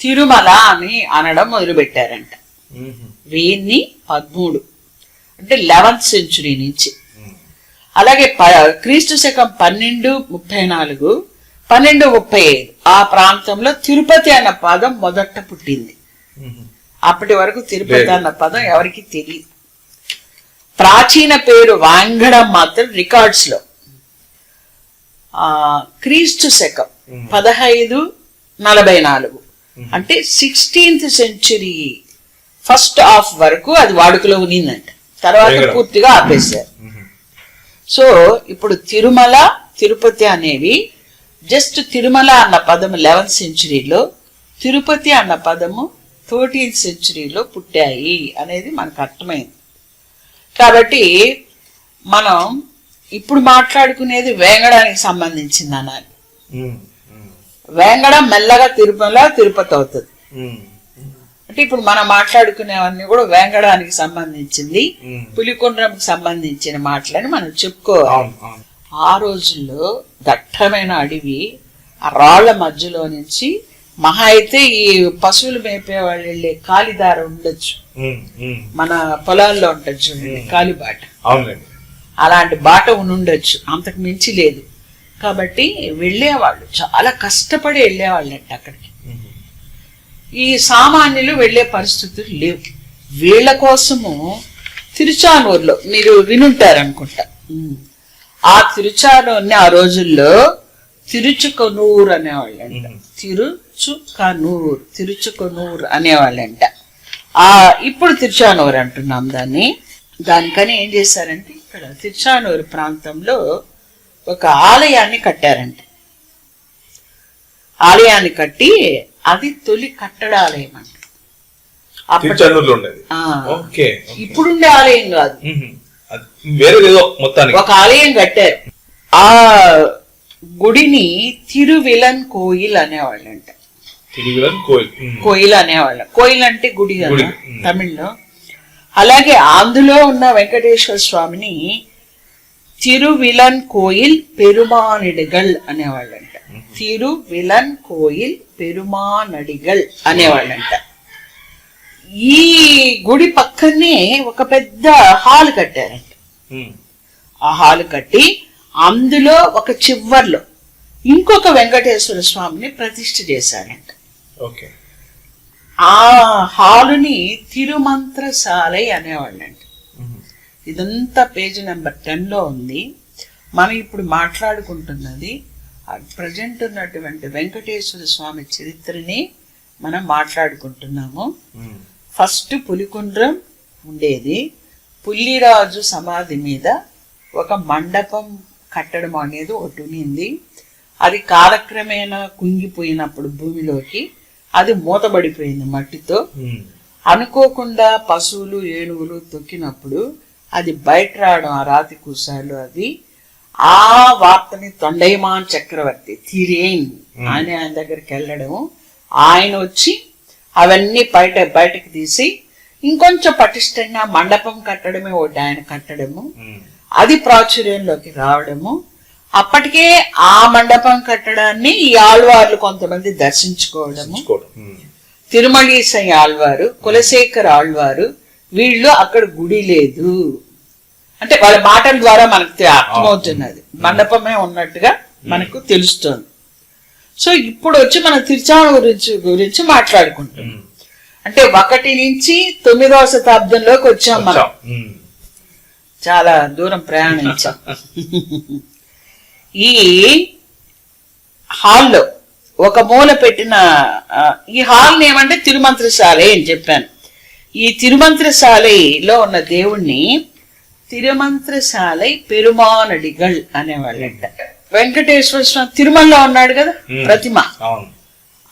తిరుమల అని అనడం మొదలు పెట్టారంట. 1013 అంటే 11th సెంచురీ నుంచి. అలాగే క్రీస్తు శకం 1234, 1235 ఆ ప్రాంతంలో తిరుపతి అన్న పదం మొదట పుట్టింది. అప్పటి వరకు తిరుపతి అన్న పదం ఎవరికి తెలియదు. ప్రాచీన పేరు వాంగడం మాత్రం రికార్డ్స్ లో క్రీస్తు శకం 1544 అంటే 16th సెంచురీ ఫస్ట్ హాఫ్ వరకు అది వాడుకలో ఉన్నిందంట. తర్వాత పూర్తిగా ఆపేశారు. సో ఇప్పుడు తిరుమల, తిరుపతి అనేవి జస్ట్ తిరుమల అన్న పదము 11th సెంచురీలో, తిరుపతి అన్న పదము 13th సెంచురీలో పుట్టాయి అనేది మనకు అర్థమైంది. కాబట్టి మనం ఇప్పుడు మాట్లాడుకునేది వేంగడానికి సంబంధించింది అనాలి. వేంగడం మెల్లగా తిరుమల, తిరుపతి అవుతుంది. అంటే ఇప్పుడు మనం మాట్లాడుకునేవన్నీ కూడా వేంగడానికి సంబంధించింది, పులికొండ్రంకి సంబంధించిన మాటలని మనం చెప్పుకోవాలి. ఆ రోజుల్లో దట్టమైన అడవి, ఆ రాళ్ల మధ్యలో నుంచి మహా అయితే ఈ పశువులు మేపే వాళ్ళు వెళ్ళే కాలిదార ఉండొచ్చు, మన పొలాల్లో ఉంటుంది చూడండి కాలిబాట, అలాంటి బాట ఉండొచ్చు, అంతకు మించి లేదు. కాబట్టి వెళ్ళేవాళ్ళు చాలా కష్టపడి వెళ్ళేవాళ్ళంట అక్కడికి. ఈ సామాన్యులు వెళ్లే పరిస్థితులు లేవు. వీళ్ళ కోసము తిరుచానూరులో మీరు వినుంటారనుకుంటా, ఆ తిరుచానూరుని ఆ రోజుల్లో తిరుచుకొనూరు అనేవాళ్ళంట. తిరుచుకొనూరు అనేవాళ్ళంట. ఇప్పుడు తిరుచానూరు అంటున్నాం దాన్ని. దానికని ఏం చేశారంటే ఇక్కడ తిరుచానూరు ప్రాంతంలో ఒక ఆలయాన్ని కట్టారంట. ఆలయాన్ని కట్టి అది తొలి కట్టడాలయం అంట. ఇప్పుడుండే ఆలయం కాదు, ఒక ఆలయం కట్టారు. ఆ గుడిని తిరువిలన్ కోయిల్ అనేవాళ్ళంట. కోయిల్ అనేవాళ్ళం. కోయిల్ అంటే గుడి కదా తమిళ్లో. అలాగే అందులో ఉన్న వెంకటేశ్వర స్వామిని తిరువిలన్ కోయిల్ పెరుమానడిగల్ అనేవాళ్ళంట. తిరువిలన్ కోయిల్ పెరుమానడిగల్ అనేవాళ్ళంట. ఈ గుడి పక్కనే ఒక పెద్ద హాల్ కట్టారంట. ఆ హాల్ కట్టి అందులో ఒక చివర్లో ఇంకొక వెంకటేశ్వర స్వామిని ప్రతిష్ఠ చేశాడంట. ఓకే. ఆ హాలుని తిరుమంత్రశాలై అనేవాళ్ళంట. ఇదంతా పేజీ నెంబర్ 10లో ఉంది. మనం ఇప్పుడు మాట్లాడుకుంటున్నది ప్రజెంట్ ఉన్నటువంటి వెంకటేశ్వర స్వామి చరిత్రని మనం మాట్లాడుకుంటున్నాము. ఫస్ట్ పులికుండ్రం ఉండేది. పుల్లిరాజు సమాధి మీద ఒక మండపం కట్టడం అనేది ఒకటి ఉన్నింది. అది కాలక్రమేణా కుంగిపోయినప్పుడు భూమిలోకి అది మూతబడిపోయింది మట్టితో. అనుకోకుండా పశువులు ఏనుగులు తొక్కినప్పుడు అది బయట రావడం, ఆ రాతి కూసాలు, అది ఆ వార్తని తొండైమాన్ చక్రవర్తి తిరేన్ ఆయన దగ్గరికి వెళ్ళడం, ఆయన వచ్చి అవన్నీ బయటకు తీసి ఇంకొంచెం పటిష్టంగా మండపం కట్టడమే ఒకటి ఆయన కట్టడము, అది ప్రాచుర్యంలోకి రావడము. అప్పటికే ఆ మండపం కట్టడాన్ని ఈ ఆళ్వార్లు కొంతమంది దర్శించుకోవడము. తిరుమలీసై ఆళ్వారు, కులశేఖర్ ఆళ్వారు, వీళ్ళు అక్కడ గుడి లేదు అంటే వాళ్ళ మాటల ద్వారా మనకు అర్థమవుతున్నది, మండపమే ఉన్నట్టుగా మనకు తెలుస్తుంది. సో ఇప్పుడు వచ్చి మనం తిరుచానూరు గురించి మాట్లాడుకుంటున్నాం. అంటే 1 నుంచి 9వ శతాబ్దంలోకి వచ్చాం మనం. చాలా దూరం ప్రయాణించాం. ఈ హాల్లో ఒక మూల పెట్టిన ఈ హాల్ని ఏమంటే తిరుమంత్రశాలై అని చెప్పాను. ఈ తిరుమంత్రశాలలో ఉన్న దేవుణ్ణి తిరుమంత్రశాలై పెరుమానడిగల్ అనేవాళ్ళంట. వెంకటేశ్వర స్వామి తిరుమలలో ఉన్నాడు కదా ప్రతిమ,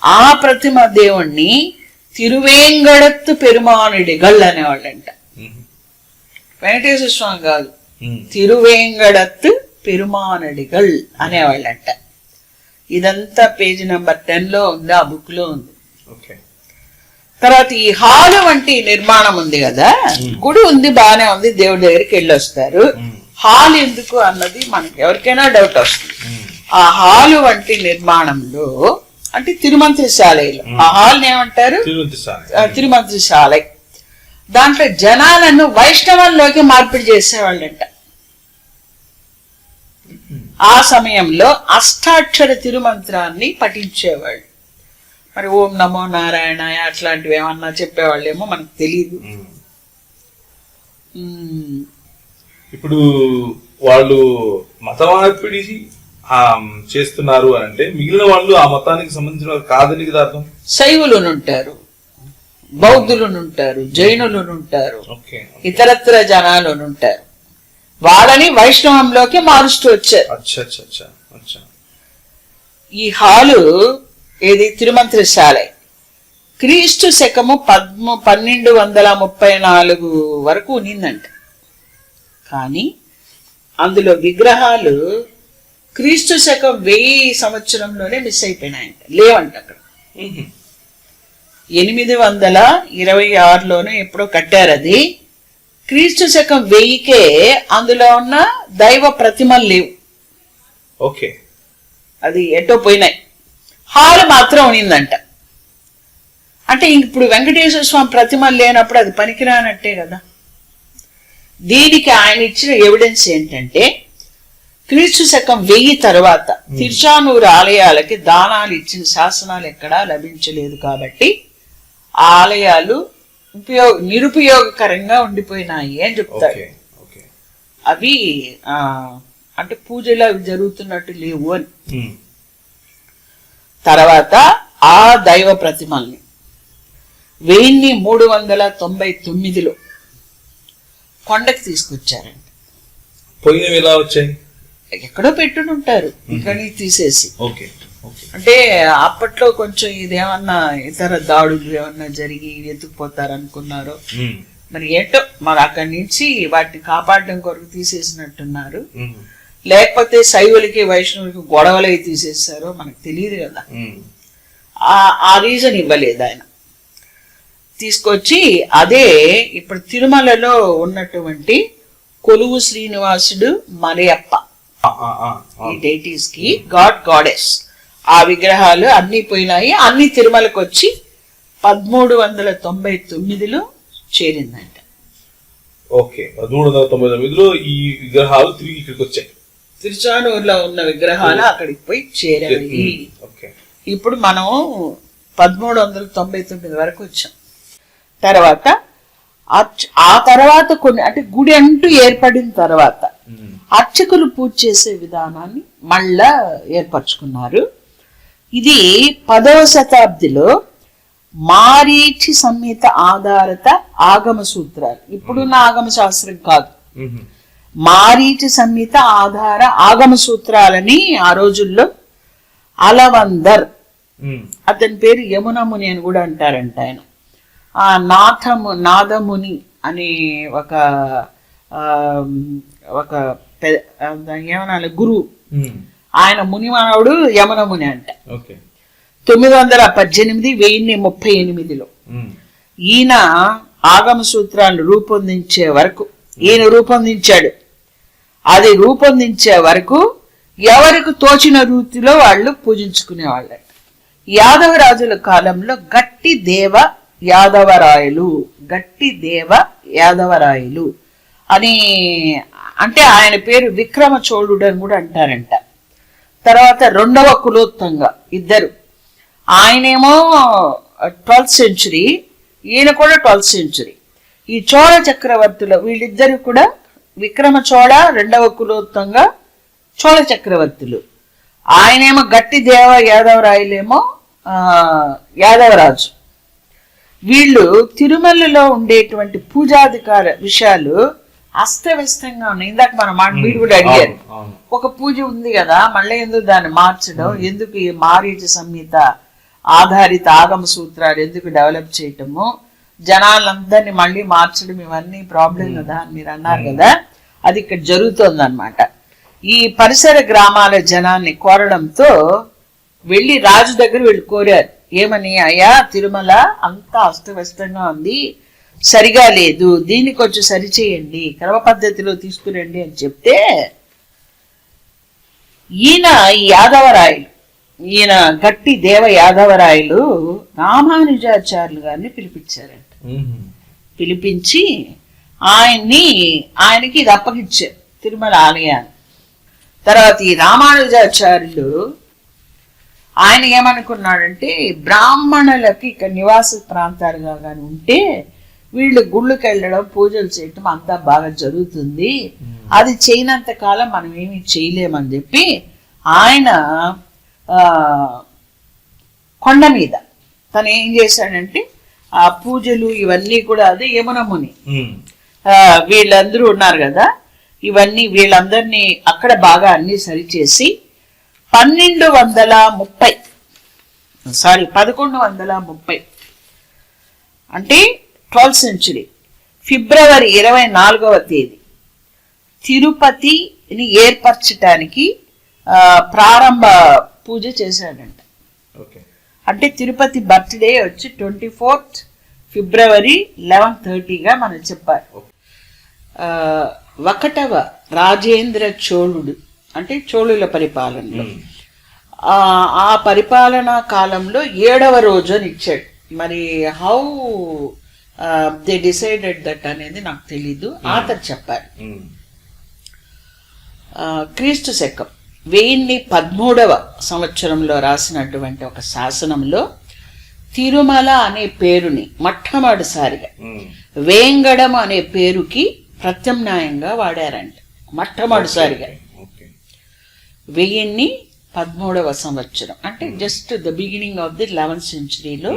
ఆ ప్రతిమ దేవుణ్ణి తిరువేంగడత్తు పెరుమానడిగల్ అనేవాళ్ళంట. వెంకటేశ్వర స్వామి కాదు, తిరువేంగడత్తు పెరుమానడిగల్ అనేవాళ్ళంట. ఇదంతా పేజీ నెంబర్ 10లో ఉంది, ఆ బుక్ లో ఉంది. తర్వాత ఈ హాలు వంటి నిర్మాణం ఉంది కదా, గుడి ఉంది బానే ఉంది, దేవుడి దగ్గరికి వెళ్ళొస్తారు. హాల్ ఎందుకు అన్నది మనకి ఎవరికైనా డౌట్ వస్తుంది. ఆ హాలు వంటి నిర్మాణంలో అంటే తిరుమంత్రశాలలో ఆ హాల్ని ఏమంటారు? తిరుమంత్రశాలై. దాంట్లో జనాలను వైష్ణవంలోకి మార్పిడి చేసేవాళ్ళంట. ఆ సమయంలో అష్టాక్షర తిరుమంత్రాన్ని పఠించేవాళ్ళు. మరి ఓం నమో నారాయణ అట్లాంటివి ఏమన్నా చెప్పేవాళ్ళేమో మనకు తెలియదు. ఇప్పుడు వాళ్ళు మత మార్పిడి చేస్తున్నారు అని అంటే మిగిలిన వాళ్ళు ఆ మతానికి సంబంధించిన కాదని కదా అర్థం. శైవులునుంటారు, బౌద్ధులునుంటారు, జైనులునుంటారు, ఇతరత్ర జనాలునుంటారు. వాళ్ళని వైష్ణవంలోకి మారుస్తూ వచ్చారు. ఈ హాలు ఏది తిరుమంత్రశాలై క్రీస్తు శకము 1234 వరకు ఉన్నిందంట. కానీ అందులో విగ్రహాలు క్రీస్తు శకం 1000 సంవత్సరంలోనే మిస్ అయిపోయినాయంట, లేవంట. అక్కడ 826లోనే ఎప్పుడో కట్టారు. అది క్రీస్తు శకం 1000కే అందులో ఉన్న దైవ ప్రతిమలు లేవు. ఓకే, అది ఎటో పోయినాయి. హాల్ మాత్రం ఉన్నిందంట. అంటే ఇప్పుడు వెంకటేశ్వర స్వామి ప్రతిమలు లేనప్పుడు అది పనికిరానట్టే కదా. దీనికి ఆయన ఇచ్చిన ఎవిడెన్స్ ఏంటంటే క్రీస్తు శకం 1000 తర్వాత తిరుచానూరు ఆలయాలకి దానాలు ఇచ్చిన శాసనాలు ఎక్కడా లభించలేదు. కాబట్టి ఆ ఆలయాలు నిరుపయోగకరంగా ఉండిపోయినాయి అని చెప్తారు. అవి అంటే పూజలు అవి జరుగుతున్నట్టు లేవు అని. తర్వాత ఆ దైవ ప్రతిమల్ని 1399లో కొండకి తీసుకొచ్చారండి. పోయినవి ఎలా వచ్చాయి? ఎక్కడో పెట్టుకుంటారు, ఇక్కడి తీసేసి. అంటే అప్పట్లో కొంచెం ఇదేమన్నా ఇతర దాడులు ఏమన్నా జరిగి ఎత్తుకుపోతారు అనుకున్నారు. మరి ఏంటో మరి అక్కడి నుంచి వాటిని కాపాడడం కొరకు తీసేసినట్టున్నారు. లేకపోతే శైవులకి వైష్ణవులకి గొడవలై తీసేసారో మనకు తెలియదు కదా. ఆ రీజన్ ఇవ్వలేదు ఆయన. తీసుకొచ్చి అదే ఇప్పుడు తిరుమలలో ఉన్నటువంటి కొలువు శ్రీనివాసుడు మలయప్ప, ఈ డైటీస్ కి గాడెస్, ఆ విగ్రహాలు అన్ని పోయినాయి. అన్ని తిరుమలకు వచ్చి 1399లో చేరిందంట. ఓకే, 1399లో ఈ విగ్రహాలు తిరిగి ఇక్కడికి వచ్చాయి. తిరుచానూరులో ఉన్న విగ్రహాలు అక్కడికి పోయి చేరాయి. ఓకే. ఇప్పుడు మనం 1399 వరకు వచ్చాం. తర్వాత ఆ తర్వాత కొన్ని అంటే గుడి అంటూ ఏర్పడిన తర్వాత అర్చకులు పూజ చేసే విధానాన్ని మళ్ళా ఏర్పరచుకున్నారు. ఇది 10వ శతాబ్దిలో మారీచి సంహిత ఆధారిత ఆగమ సూత్రాలు, ఇప్పుడున్న ఆగమ శాస్త్రం కాదు, మారీచి సంహిత ఆధార ఆగమ సూత్రాలని ఆ రోజుల్లో అలవందర్, అతని పేరు యమునముని అని కూడా అంటారంట. ఆయన ఆ నాదముని అని ఒక ఏమనాలి గురువు, ఆయన మునిమానవుడు యమునముని అంట. 918 1038లో ఈయన ఆగమ సూత్రాలు రూపొందించే వరకు ఈయన రూపొందించాడు. అది రూపొందించే వరకు ఎవరికి తోచిన రీతిలో వాళ్ళు పూజించుకునేవాళ్ళ. యాదవరాజుల కాలంలో గట్టి దేవ యాదవరాయలు అని అంటే ఆయన పేరు విక్రమ చోళుడు అని కూడా అంటారంట. తర్వాత 2వ కులోత్తంగ ఇద్దరు, ఆయనేమో 12th century, ఈయన కూడా 12th century. ఈ చోళ చక్రవర్తులు వీళ్ళిద్దరు కూడా విక్రమ చోళ, 2వ కులోత్తంగ చోళ చక్రవర్తులు. ఆయనేమో గట్టి దేవ యాదవరాయలేమో యాదవరాజు. వీళ్ళు తిరుమలలో ఉండేటువంటి పూజాధికార విషయాలు అస్తవ్యస్తంగా ఉన్నాయి. ఇందాక మీరు కూడా అడిగారు, ఒక పూజ ఉంది కదా మళ్ళీ ఎందుకు దాన్ని మార్చడం, ఎందుకు ఈ మారీచ సంహిత ఆధారిత ఆగమ సూత్రాలు ఎందుకు డెవలప్ చేయటము, జనాలందరినీ మళ్ళీ మార్చడం, ఇవన్నీ ప్రాబ్లం కదా అని మీరు అన్నారు కదా. అది ఇక్కడ జరుగుతోంది అన్నమాట. ఈ పరిసర గ్రామాల జనాన్ని కోరడంతో వెళ్ళి రాజు దగ్గర వీళ్ళు కోరారు, ఏమని, అయ్యా తిరుమల అంతా అస్తవ్యస్తంగా ఉంది, సరిగా లేదు, దీన్ని కొంచెం సరిచేయండి, క్రమ పద్ధతిలో తీసుకురండి అని చెప్తే ఈయన యాదవరాయలు, ఈయన గట్టి దేవ యాదవరాయలు రామానుజాచార్యులు గారిని పిలిపించారంట. పిలిపించి ఆయనకి ఇది అప్పగించారు, తిరుమల ఆలయాన్ని. తర్వాత ఈ రామానుజాచార్యులు ఆయన ఏమనుకున్నాడంటే, బ్రాహ్మణులకి ఇక్కడ నివాస ప్రాంతాలుగా కానీ ఉంటే వీళ్ళు గుళ్ళకి వెళ్ళడం, పూజలు చేయటం అంతా బాగా జరుగుతుంది, అది చేయనంత కాలం మనం ఏమీ చేయలేమని చెప్పి ఆయన కొండ మీద తను ఏం చేశాడంటే ఆ పూజలు ఇవన్నీ కూడా, అదే యమునముని వీళ్ళందరూ ఉన్నారు కదా, ఇవన్నీ వీళ్ళందరినీ అక్కడ బాగా అన్ని సరిచేసి 1130 అంటే 12th century ఫిబ్రవరి 24వ తేదీ తిరుపతిని ఏర్పరచటానికి ప్రారంభ పూజ చేశాడంట. అంటే తిరుపతి బర్త్డే వచ్చి 24th ఫిబ్రవరి 1130గా మనం చెప్పాలి. 1వ రాజేంద్ర చోళుడు అంటే చోళుల పరిపాలనలో ఆ పరిపాలనా కాలంలో 7వ రోజు అని ఇచ్చాడు. మరి హౌ దే డిసైడెడ్ దట్ అనేది నాకు తెలీదు, ఆతర్ చెప్పారు. క్రీస్తు శకం 1013వ సంవత్సరంలో రాసినటువంటి ఒక శాసనంలో తిరుమల అనే పేరుని మొట్టమొదటిసారిగా వేంగడం అనే పేరుకి ప్రత్యామ్నాయంగా వాడారంట. మొట్టమొదటిసారిగా 1013వ సంవత్సరం అంటే just the beginning of the 11th centuryలో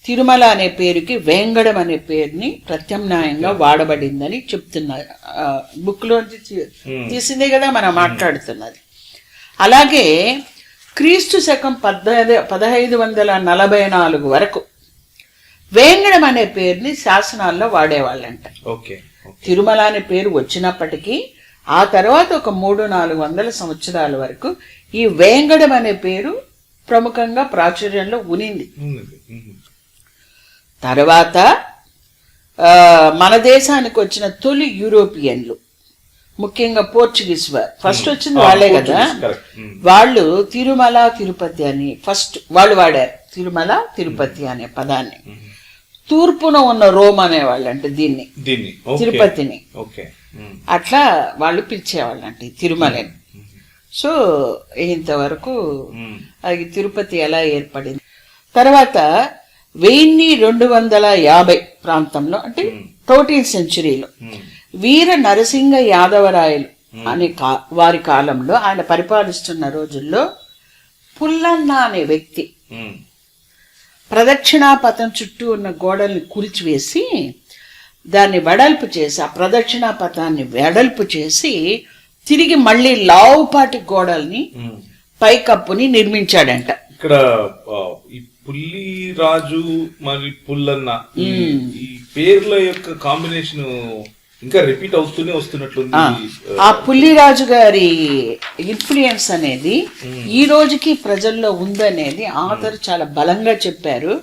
తిరుమల అనే పేరుకి వేంగడం అనే పేరుని ప్రత్యామ్నాయంగా వాడబడిందని చెప్తున్నారు. బుక్ లోంచి తీసిందే కదా మనం మాట్లాడుతున్నది. అలాగే క్రీస్తు శకం 1544 వరకు వేంగడం అనే పేరుని శాసనాల్లో వాడేవాళ్ళంట. తిరుమల అనే పేరు వచ్చినప్పటికీ ఆ తర్వాత ఒక 300-400 సంవత్సరాల వరకు ఈ వేంగడం అనే పేరు ప్రముఖంగా ప్రాచుర్యంలో ఉనింది. తర్వాత మన దేశానికి వచ్చిన తొలి యూరోపియన్లు, ముఖ్యంగా పోర్చుగీస్ వారు, ఫస్ట్ వచ్చింది వాళ్ళే కదా, వాళ్ళు తిరుమల తిరుపతి అని ఫస్ట్ వాళ్ళు వాడారు. తిరుమల తిరుపతి అనే పదాన్ని తూర్పున ఉన్న రోమ్ అనేవాళ్ళు అంటే దీన్ని తిరుపతిని అట్లా వాళ్ళు పిలిచేవాళ్ళు అంటే తిరుమలని. సో ఇంతవరకు అది తిరుపతి ఎలా ఏర్పడింది. తర్వాత 1250 ప్రాంతంలో అంటే 13th సెంచురీలో వీర నరసింహ యాదవరాయలు అనే వారి కాలంలో ఆయన పరిపాలిస్తున్న రోజుల్లో పుల్లన్న అనే వ్యక్తి ప్రదక్షిణాపథం చుట్టూ ఉన్న గోడల్ని కూల్చివేసి దాన్ని వెడల్పు చేసి ఆ ప్రదక్షిణాపథాన్ని వెడల్పు చేసి తిరిగి మళ్ళీ లావుపాటి గోడల్ని పైకప్పుని నిర్మించాడంట. ఇక్కడ ఈ పుల్లిరాజు మరి పుల్లన్న ఈ పేర్ల యొక్క కాంబినేషన్ ఇంకా రిపీట్ అవుతూనే వస్తున్నట్లుంది. ఆ పుల్లిరాజు గారి ఇన్ఫ్లుయెన్స్ అనేది ఈ రోజుకి ప్రజల్లో ఉందనేది ఆథర్ చాలా బలంగా చెప్పారు.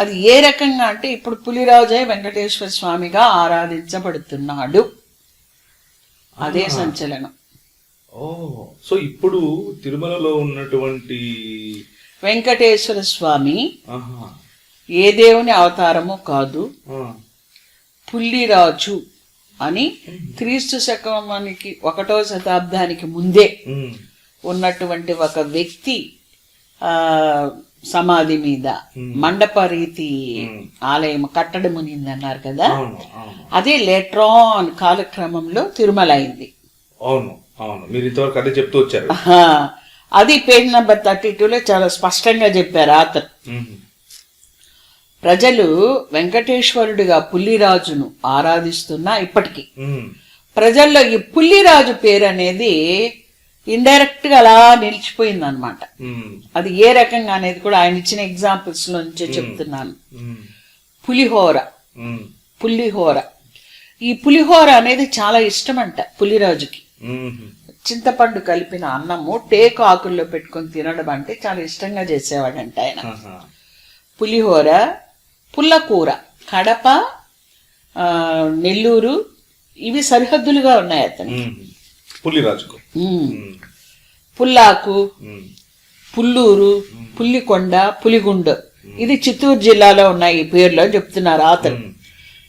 అది ఏ రకంగా అంటే ఇప్పుడు పులిరాజే వెంకటేశ్వర స్వామిగా ఆరాధించబడుతున్నాడు. అదే సంచలనం. సో ఇప్పుడు తిరుమలలో ఉన్నటువంటి వెంకటేశ్వర స్వామి ఏ దేవుని అవతారము కాదు, పుల్లిరాజు అని క్రీస్తు శకానికి 1వ శతాబ్దానికి ముందే ఉన్నటువంటి ఒక వ్యక్తి సమాధి మీద మండప రీతి ఆలయం కట్టడం మునింది అన్నారు కదా. అదే లేట్రాన్ కాలక్రమంలో తిరుమల అయింది. అవును అవును, మీరు ఇంతవరకు అదే చెప్తూ వచ్చారు. అది పేజ్ నెంబర్ 32లో చాలా స్పష్టంగా చెప్పారు అతను. ప్రజలు వెంకటేశ్వరుడిగా పుల్లిరాజును ఆరాధిస్తున్నా ఇప్పటికీ ప్రజల్లో ఈ పుల్లిరాజు పేరు అనేది ఇండైరెక్ట్ గా అలా నిలిచిపోయింది అనమాట. అది ఏ రకంగా అనేది కూడా ఆయన ఇచ్చిన ఎగ్జాంపుల్స్ నుంచే చెప్తున్నాను. పులిహోర, పుల్లిహోర, ఈ పులిహోర అనేది చాలా ఇష్టం అంట పుల్లిరాజుకి. చింతపండు కలిపిన అన్నము టేకు ఆకుల్లో పెట్టుకొని తినడం అంటే చాలా ఇష్టంగా చేసేవాడంట ఆయన. పులిహోర, పుల్లకూర, కడప, నెల్లూరు ఇవి సరిహద్దులుగా ఉన్నాయి అతను పుల్లిరాజుకు. పుల్లాకు, పుల్లూరు, పుల్లికొండ, పులిగుండ ఇది చిత్తూరు జిల్లాలో ఉన్నాయి ఈ పేర్లో చెప్తున్నారు అతను.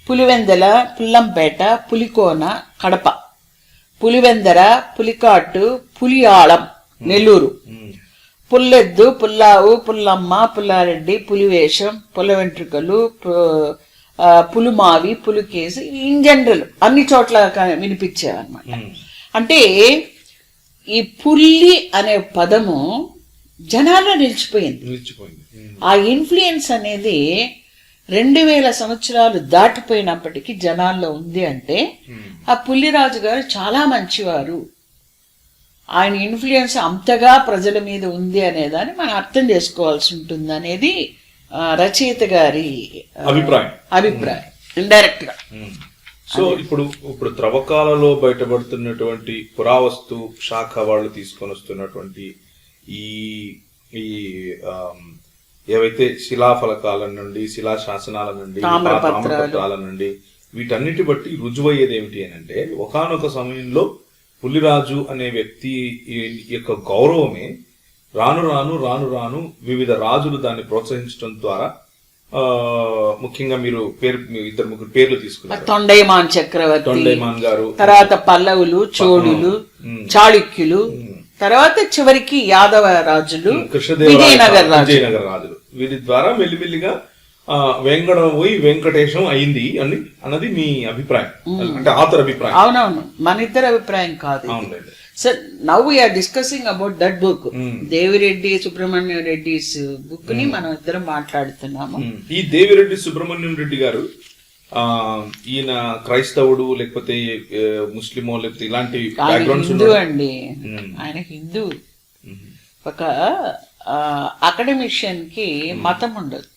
పులివెందల, పుల్లంపేట, పులికోన కడప, పులివెందర, పులికాటు, పులియాళం నెల్లూరు, పుల్లెద్దు, పుల్లావు, పుల్లమ్మ, పుల్లారెడ్డి, పులివేషం, పుల్ల వెంట్రుకలు, పులుమావి, పులికేసి ఇన్ జనరల్ అన్ని చోట్ల వినిపించేవన్నమాట. అంటే ఈ పుల్లి అనే పదము జనాల్లో నిలిచిపోయింది. ఆ ఇన్ఫ్లుయెన్స్ అనేది 2000 సంవత్సరాలు దాటిపోయినప్పటికీ జనాల్లో ఉంది. అంటే ఆ పుల్లిరాజు గారు చాలా మంచివారు, ఆయన ఇన్ఫ్లుయెన్స్ అంతగా ప్రజల మీద ఉంది అనేదాన్ని మనం అర్థం చేసుకోవాల్సి ఉంటుంది అనేది రచయిత గారి అభిప్రాయం ఇండైరెక్ట్ గా. సో ఇప్పుడు త్రవ్వకాలలో బయటపడుతున్నటువంటి పురావస్తు శాఖ వాళ్ళు తీసుకొని వస్తున్నటువంటి ఈ ఏవైతే శిలాఫలకాల నుండి, శిలా శాసనాల నుండి, తామ్రపత్రాల నుండి వీటన్నిటి బట్టి రుజువయ్యేది ఏమిటి అని అంటే ఒకానొక సమయంలో పుల్లిరాజు అనే వ్యక్తి యొక్క గౌరవమే రాను రాను రాను రాను వివిధ రాజులు దాన్ని ప్రోత్సహించడం ద్వారా ముఖ్యంగా మీరు 2-3 పేర్లు తీసుకున్నారు. తొండైమాన్ చక్రవర్తి, తొండైమాన్ గారు, తర్వాత పల్లవులు, చోళులు, చాళుక్యులు, తర్వాత చివరికి యాదవ రాజులు, విజయనగర రాజులు వీరి ద్వారా మెల్లిమెల్లిగా వెంకటం పోయి వెంకటేశం అయింది అన్నది మీ అభిప్రాయం, అంటే ఆథర్ అభిప్రాయం. అవునవును, మన ఇద్దరు అభిప్రాయం కాదు. Sir now we are discussing about that book, Devireddy Subrahmanyam Reddy book ని మనం ఇద్దరం మాట్లాడుతున్నాము. ఈ దేవిరెడ్డి సుబ్రహ్మణ్యం రెడ్డి గారు ఈయన క్రైస్తవుడు లేకపోతే ముస్లిమో లేకపోతే ఇలాంటి హిందూ అండి. ఆయన హిందూ. ఒక అకాడమిషియన్ కి మతం ఉండదు.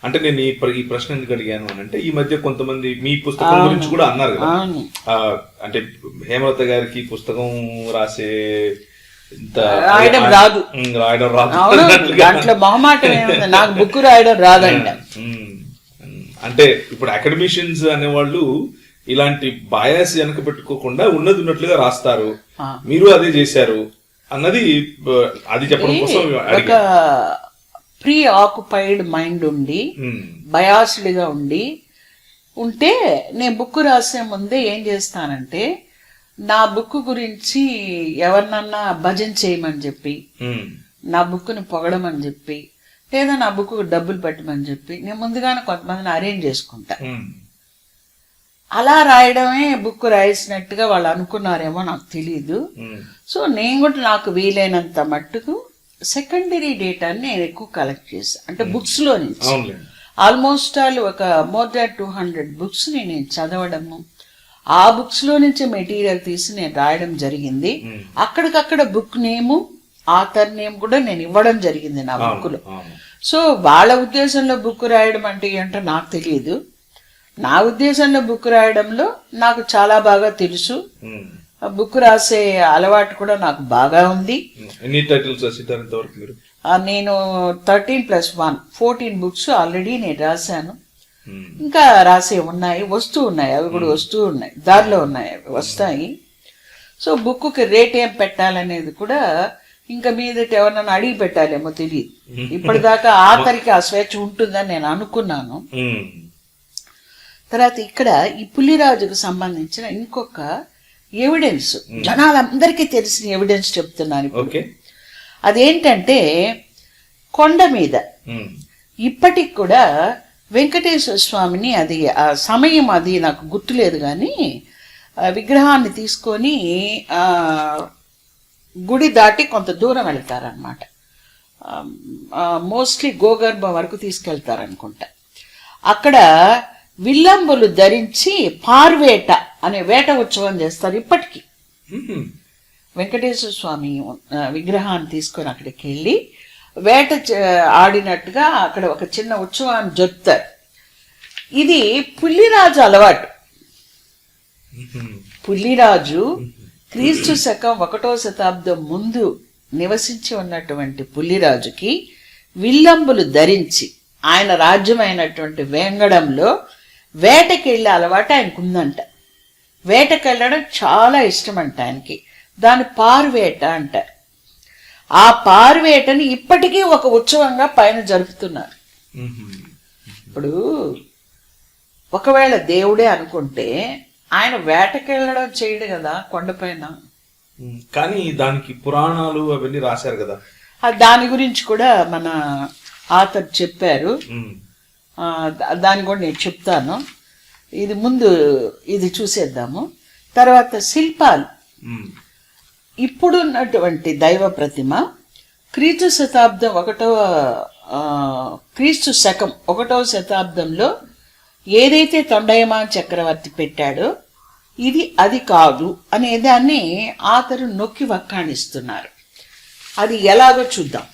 అంటే నేను ఈ ప్రశ్న ఎందుకు అడిగాను అని అంటే ఈ మధ్య కొంతమంది మీ పుస్తకం గురించి కూడా అన్నారు కదా, అంటే హేమలత గారికి పుస్తకం రాయడం రాదు, దాంట్లో మొహమాటం ఏముంది, నాకు బుక్ రాయడం రాదంట. అంటే ఇప్పుడు అకాడమిషియన్స్ అనేవాళ్ళు ఇలాంటి బయాస్ వెనక పెట్టుకోకుండా ఉన్నది ఉన్నట్లుగా రాస్తారు, మీరు అదే చేశారు అన్నది అది చెప్పడం కోసం ఒక ప్రీ ఆక్యుపైడ్ మైండ్ ఉండి బయాస్డ్ గా ఉంటే నేను బుక్ రాసే ముందే ఏం చేస్తానంటే నా బుక్ గురించి ఎవరినన్నా భజన చేయమని చెప్పి, నా బుక్ని పొగడమని చెప్పి, లేదా నా బుక్ డబ్బులు పెట్టమని చెప్పి నేను ముందుగానే కొంతమందిని అరేంజ్ చేసుకుంటా. అలా రాయడమే బుక్ రాసినట్టుగా వాళ్ళు అనుకున్నారేమో నాకు తెలీదు. సో నేను కూడా నాకు వీలైనంత మట్టుకు సెకండరీ డేటాని నేను ఎక్కువ కలెక్ట్ చేశాను. అంటే బుక్స్ లో నుంచి ఆల్మోస్ట్ ఒక మోర్ దాన్ 200 బుక్స్ నేను చదవడము, ఆ బుక్స్ లో నుంచి మెటీరియల్ తీసి నేను రాయడం జరిగింది. అక్కడికక్కడ బుక్ నేము, ఆథర్ నేమ్ కూడా నేను ఇవ్వడం జరిగింది నా బుక్ లో. సో వాళ్ళ ఉద్దేశంలో బుక్ రాయడం అంటే ఏంటో నాకు తెలియదు. నా ఉద్దేశంలో బుక్ రాయడంలో నాకు చాలా బాగా తెలుసు. బుక్ రాసే అలవాటు కూడా నాకు బాగా ఉంది. నేను 13+1 14 బుక్స్ ఆల్రెడీ నేను రాశాను. ఇంకా రాసే ఉన్నాయి, వస్తూ ఉన్నాయి, అవి కూడా వస్తూ ఉన్నాయి, దారిలో ఉన్నాయి, అవి వస్తాయి. సో బుక్కి రేట్ ఏం పెట్టాలనేది కూడా ఇంకా మీదట ఎవరన్నా అడిగి పెట్టాలేమో తెలియదు. ఇప్పటిదాకా ఆఖరికి ఆ స్వేచ్ఛ ఉంటుందని నేను అనుకున్నాను. తర్వాత ఇక్కడ ఈ పులిరాజుకు సంబంధించిన ఇంకొక ఎవిడెన్స్, జనాలందరికీ తెలిసిన ఎవిడెన్స్ చెప్తున్నాను. అదేంటంటే కొండ మీద ఇప్పటికి కూడా వెంకటేశ్వర స్వామిని, అది ఆ సమయం అది నాకు గుర్తులేదు కానీ, విగ్రహాన్ని తీసుకొని గుడి దాటి కొంత దూరం వెళ్తారనమాట. మోస్ట్లీ గోగర్భం వరకు తీసుకెళ్తారనుకుంటా. అక్కడ విల్లంబులు ధరించి పార్వేట అనే వేట ఉత్సవం చేస్తారు ఇప్పటికీ. వెంకటేశ్వర స్వామి విగ్రహాన్ని తీసుకొని అక్కడికి వెళ్ళి వేట ఆడినట్టుగా అక్కడ ఒక చిన్న ఉత్సవాన్ని జరుపుతారు. ఇది పుల్లిరాజు అలవాటు. పుల్లిరాజు క్రీస్తు శకం 1వ శతాబ్దం ముందు నివసించి ఉన్నటువంటి పుల్లిరాజుకి విల్లంబులు ధరించి ఆయన రాజ్యమైనటువంటి వేంగడంలో వేటకెళ్ళే అలవాటు ఆయనకు ఉందంట. వేటకెళ్ళడం చాలా ఇష్టం అంట ఆయనకి. దాని పార్వేట అంటారు. ఆ పార్వేటని ఇప్పటికీ ఒక ఉత్సవంగా పైన జరుపుతున్నారు. ఇప్పుడు ఒకవేళ దేవుడే అనుకుంటే ఆయన వేటకెళ్ళడం చేయడు కదా కొండపైన. కానీ దానికి పురాణాలు అవన్నీ రాశారు కదా, దాని గురించి కూడా మన ఆథర్ చెప్పారు. దాన్ని కూడా నేను చెప్తాను. ఇది ముందు ఇది చూసేద్దాము. తర్వాత శిల్పాలు. ఇప్పుడున్నటువంటి దైవ ప్రతిమ క్రీస్తు శకం 1వ శతాబ్దంలో ఏదైతే తొండయమాన్ చక్రవర్తి పెట్టాడో ఇది అది కాదు అనే దాన్ని ఆతరు నొక్కి వక్కాణిస్తున్నారు. అది ఎలాగో చూద్దాం.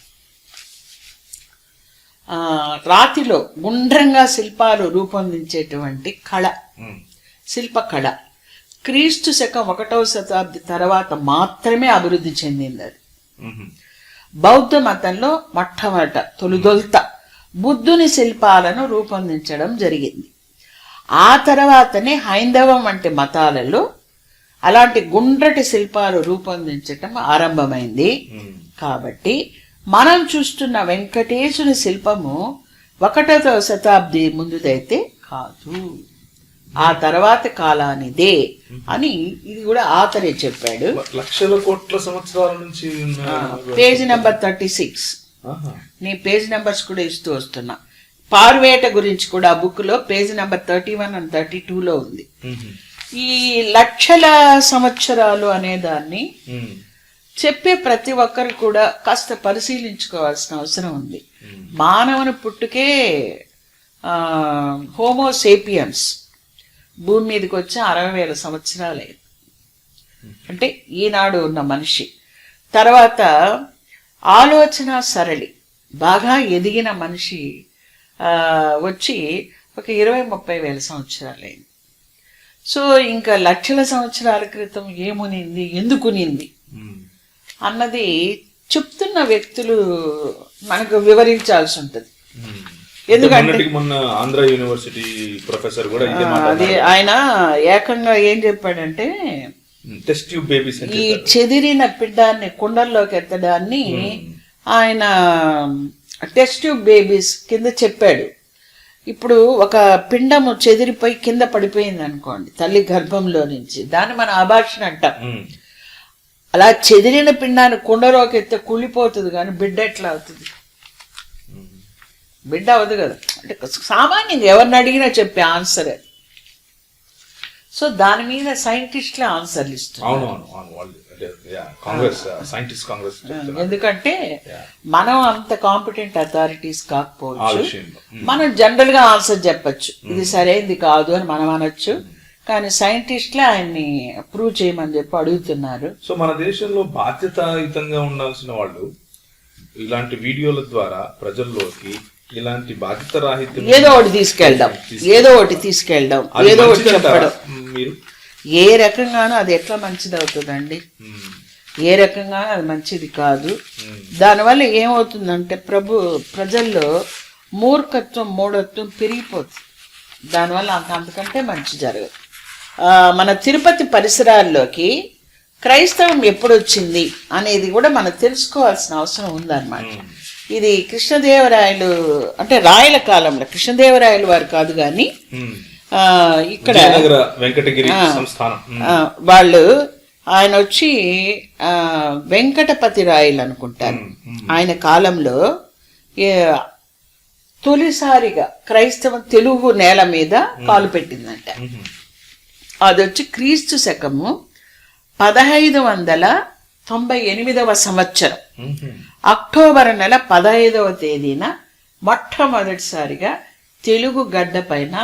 రాతిలో గుండ్రంగా శిల్పాలు రూపొందించేటువంటి కళ, శిల్పకళ క్రీస్తు శకం 1వ శతాబ్ది తర్వాత మాత్రమే అభివృద్ధి చెందింది. అది బౌద్ధ మతంలో మొట్టమొదట తొలుదొల్త బుద్ధుని శిల్పాలను రూపొందించడం జరిగింది. ఆ తర్వాతనే హైందవం వంటి మతాలలో అలాంటి గుండ్రటి శిల్పాలు రూపొందించటం ఆరంభమైంది. కాబట్టి మనం చూస్తున్న వెంకటేశుని శిల్పము 1వ శతాబ్ది ముందుదైతే కాదు, ఆ తర్వాత కాలానిదే అని ఇది కూడా ఆతరే చెప్పాడు. లక్షల కోట్ల సంవత్సరాల నుంచి. Page number 36. నీ పేజ్ నెంబర్స్ కూడా ఇస్తూ వస్తున్నా. పార్వేట గురించి కూడా ఆ బుక్ లో పేజీ నెంబర్ 31 and 32లో ఉంది. ఈ లక్షల సంవత్సరాలు అనే దాన్ని చెప్పే ప్రతి ఒక్కరు కూడా కాస్త పరిశీలించుకోవాల్సిన అవసరం ఉంది. మానవుని పుట్టుకే హోమోసేపియన్స్ భూమి మీదకి వచ్చి 60,000 సంవత్సరాలే. అంటే ఈనాడు ఉన్న మనిషి. తర్వాత ఆలోచన సరళి బాగా ఎదిగిన మనిషి వచ్చి ఒక 20-30 వేల సంవత్సరాలైంది. సో ఇంకా లక్షల సంవత్సరాల క్రితం ఏమునింది, ఎందుకునింది అన్నది చెప్తున్న వ్యక్తులు మనకు వివరించాల్సి ఉంటుంది. ఎందుకంటే మొన్న ఆంధ్ర యూనివర్సిటీ ప్రొఫెసర్ కూడా అది ఆయన ఏకంగా ఏం చెప్పాడంటే, టెస్ట్ ట్యూబ్ బేబీస్, ఈ చెదిరిన పిండాన్ని కుండల్లోకి ఎత్తడాన్ని ఆయన టెస్ట్ ట్యూబ్ బేబీస్ కింద చెప్పాడు. ఇప్పుడు ఒక పిండము చెదిరిపోయి కింద పడిపోయింది అనుకోండి తల్లి గర్భంలో నుంచి, దాన్ని మనం అబార్షన్ అంటాం. అలా చెదిరిన పిండాన్ని కుండలోకి ఎత్తే కుళ్ళిపోతుంది, కానీ బిడ్డ ఎట్లా అవుతుంది? బిడ్డ అవ్వదు కదా. అంటే సామాన్యంగా ఎవరిని అడిగినా చెప్పే ఆన్సర్ అది. సో దాని మీద సైంటిస్టులే ఆన్సర్లు ఇస్తున్నారు. ఎందుకంటే మనం అంత కాంపిటెంట్ అథారిటీస్ కాకపోవచ్చు, మనం జనరల్ గా ఆన్సర్ చెప్పచ్చు, ఇది సరైనది కాదు అని మనం అనొచ్చు, కానీ సైంటిస్టులే ఆయన్ని ప్రూవ్ చేయమని చెప్పి అడుగుతున్నారు. సో మన దేశంలో బాధ్యతాయుతంగా ఉండాల్సిన వాళ్ళు ఇలాంటి వీడియోల ద్వారా ప్రజల్లోకి ఇలాంటి బాధ్యత రాహిత్యం ఏదో ఒకటి తీసుకెళ్ళడం, ఏదో ఒకటి చెప్పడం. మీరు ఏ రకంగానూ అది ఎట్లా మంచిది అవుతుందండి? ఏ రకంగానూ అది మంచిది కాదు. దానివల్ల ఏమవుతుందంటే ప్రజల్లో మూర్ఖత్వం, మూఢత్వం పెరిగిపోతుంది. దానివల్ల అంతకంటే మంచి జరగదు. మన తిరుపతి పరిసరాల్లోకి క్రైస్తవం ఎప్పుడు వచ్చింది అనేది కూడా మనం తెలుసుకోవాల్సిన అవసరం ఉందన్నమాట. ఇది కృష్ణదేవరాయలు, అంటే రాయల కాలంలో, కృష్ణదేవరాయలు వారు కాదు కానీ ఇక్కడ వెంకటగిరి సంస్థానం వాళ్ళు, ఆయన వచ్చి వెంకటపతి రాయలు అనుకుంటారు. ఆయన కాలంలో తొలిసారిగా క్రైస్తవం తెలుగు నేల మీద కాలు పెట్టిందంట. అది వచ్చి క్రీస్తు శకము 1598వ సంవత్సరం అక్టోబర్ నెల 15వ తేదీన మొట్టమొదటిసారిగా తెలుగు గడ్డ పైన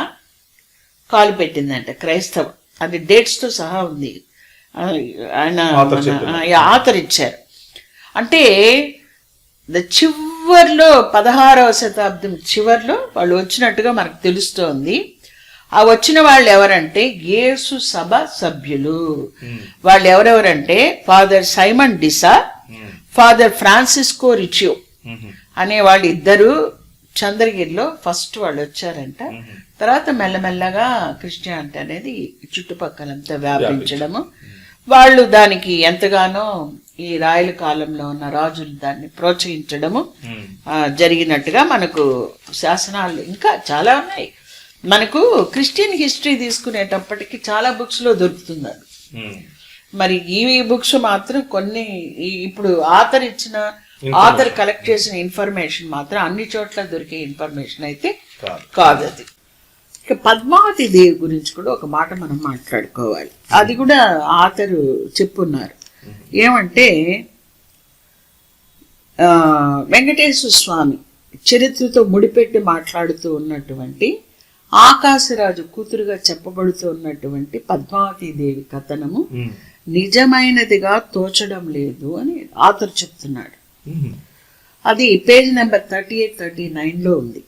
కాలు పెట్టిందంట క్రైస్తవం. అది డేట్స్ తో సహా ఉంది, ఆయన ఆతరిచ్చారు. అంటే చివర్లో 16వ శతాబ్దం చివర్లో వాళ్ళు వచ్చినట్టుగా మనకు తెలుస్తోంది. ఆ వచ్చిన వాళ్ళు ఎవరంటే యేసు సభ సభ్యులు. వాళ్ళు ఎవరెవరంటే ఫాదర్ సైమన్ డిసా, ఫాదర్ ఫ్రాన్సిస్కో రిచియో అనే వాళ్ళు ఇద్దరు చంద్రగిరిలో ఫస్ట్ వాళ్ళు వచ్చారంట. తర్వాత మెల్లమెల్లగా క్రిస్టియానిటీ అనేది చుట్టుపక్కలంతా వ్యాపించడము, వాళ్ళు దానికి ఎంతగానో ఈ రాయల కాలంలో ఉన్న రాజులు దాన్ని ప్రోత్సహించడము జరిగినట్టుగా మనకు శాసనాలు ఇంకా చాలా ఉన్నాయి. మనకు క్రిస్టియన్ హిస్టరీ తీసుకునేటప్పటికి చాలా బుక్స్ లో దొరుకుతుంది అది. మరి ఈ బుక్స్ మాత్రం కొన్ని ఇప్పుడు ఆథర్ కలెక్ట్ చేసిన ఇన్ఫర్మేషన్ మాత్రం అన్ని చోట్ల దొరికే ఇన్ఫర్మేషన్ అయితే కాదు అది. ఇక పద్మావతి దేవి గురించి కూడా ఒక మాట మనం మాట్లాడుకోవాలి. అది కూడా ఆథర్ చెప్పున్నారు. ఏమంటే వెంకటేశ్వర స్వామి చరిత్రతో ముడిపెట్టి మాట్లాడుతూ ఉన్నటువంటి ఆకాశరాజు కూతురుగా చెప్పబడుతూ ఉన్నటువంటి పద్మావతి దేవి కథనము నిజమైనదిగా తోచడం లేదు అని ఆథర్ చెప్తున్నాడు. అది పేజ్ నెంబర్ 38-39 ఉంది.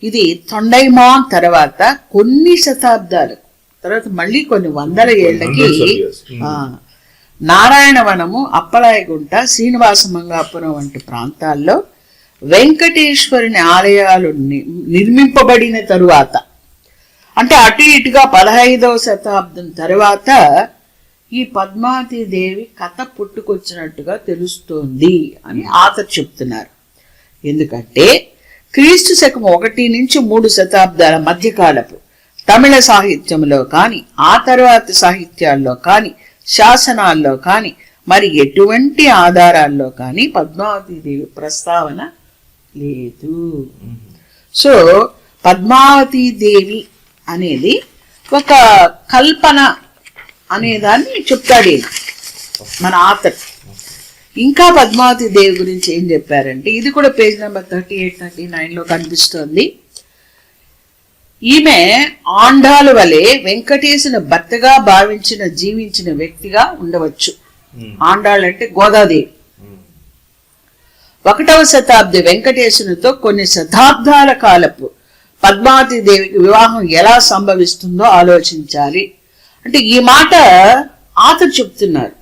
ఇది తొండైమాన్ తర్వాత కొన్ని శతాబ్దాలు తర్వాత మళ్ళీ కొన్ని వందల ఏళ్లకి నారాయణవనము, అప్పలాయగుంట, శ్రీనివాస మంగాపురం వంటి ప్రాంతాల్లో వెంకటేశ్వరుని ఆలయాలు నిర్మింపబడిన తరువాత, అంటే అటు ఇటుగా 15వ శతాబ్దం తర్వాత ఈ పద్మావతి దేవి కథ పుట్టుకొచ్చినట్టుగా తెలుస్తోంది అని ఆథర్ చెప్తున్నారు. ఎందుకంటే క్రీస్తు శకం 1 నుంచి 3 శతాబ్దాల మధ్యకాలపు తమిళ సాహిత్యంలో కానీ, ఆ తర్వాత సాహిత్యాల్లో కానీ, శాసనాల్లో కానీ, మరి ఎటువంటి ఆధారాల్లో కానీ పద్మావతి దేవి ప్రస్తావన లేదు. సో పద్మావతి దేవి అనేది ఒక కల్పన అనేదాన్ని చెప్తాడు మన ఆథర్. ఇంకా పద్మావతి దేవి గురించి ఏం చెప్పారంటే, ఇది కూడా పేజ్ నెంబర్ 38-39 కనిపిస్తోంది. ఈమె ఆండాలు వలె వెంకటేశుని భర్తగా భావించిన జీవించిన వ్యక్తిగా ఉండవచ్చు. ఆండాళ్ళు అంటే గోదాదేవి. 1వ శతాబ్ది వెంకటేశునితో కొన్ని శతాబ్దాల కాలపు పద్మావతి దేవికి వివాహం ఎలా సంభవిస్తుందో ఆలోచించాలి. అంటే ఈ మాట ఆథర్ చెప్తున్నారు.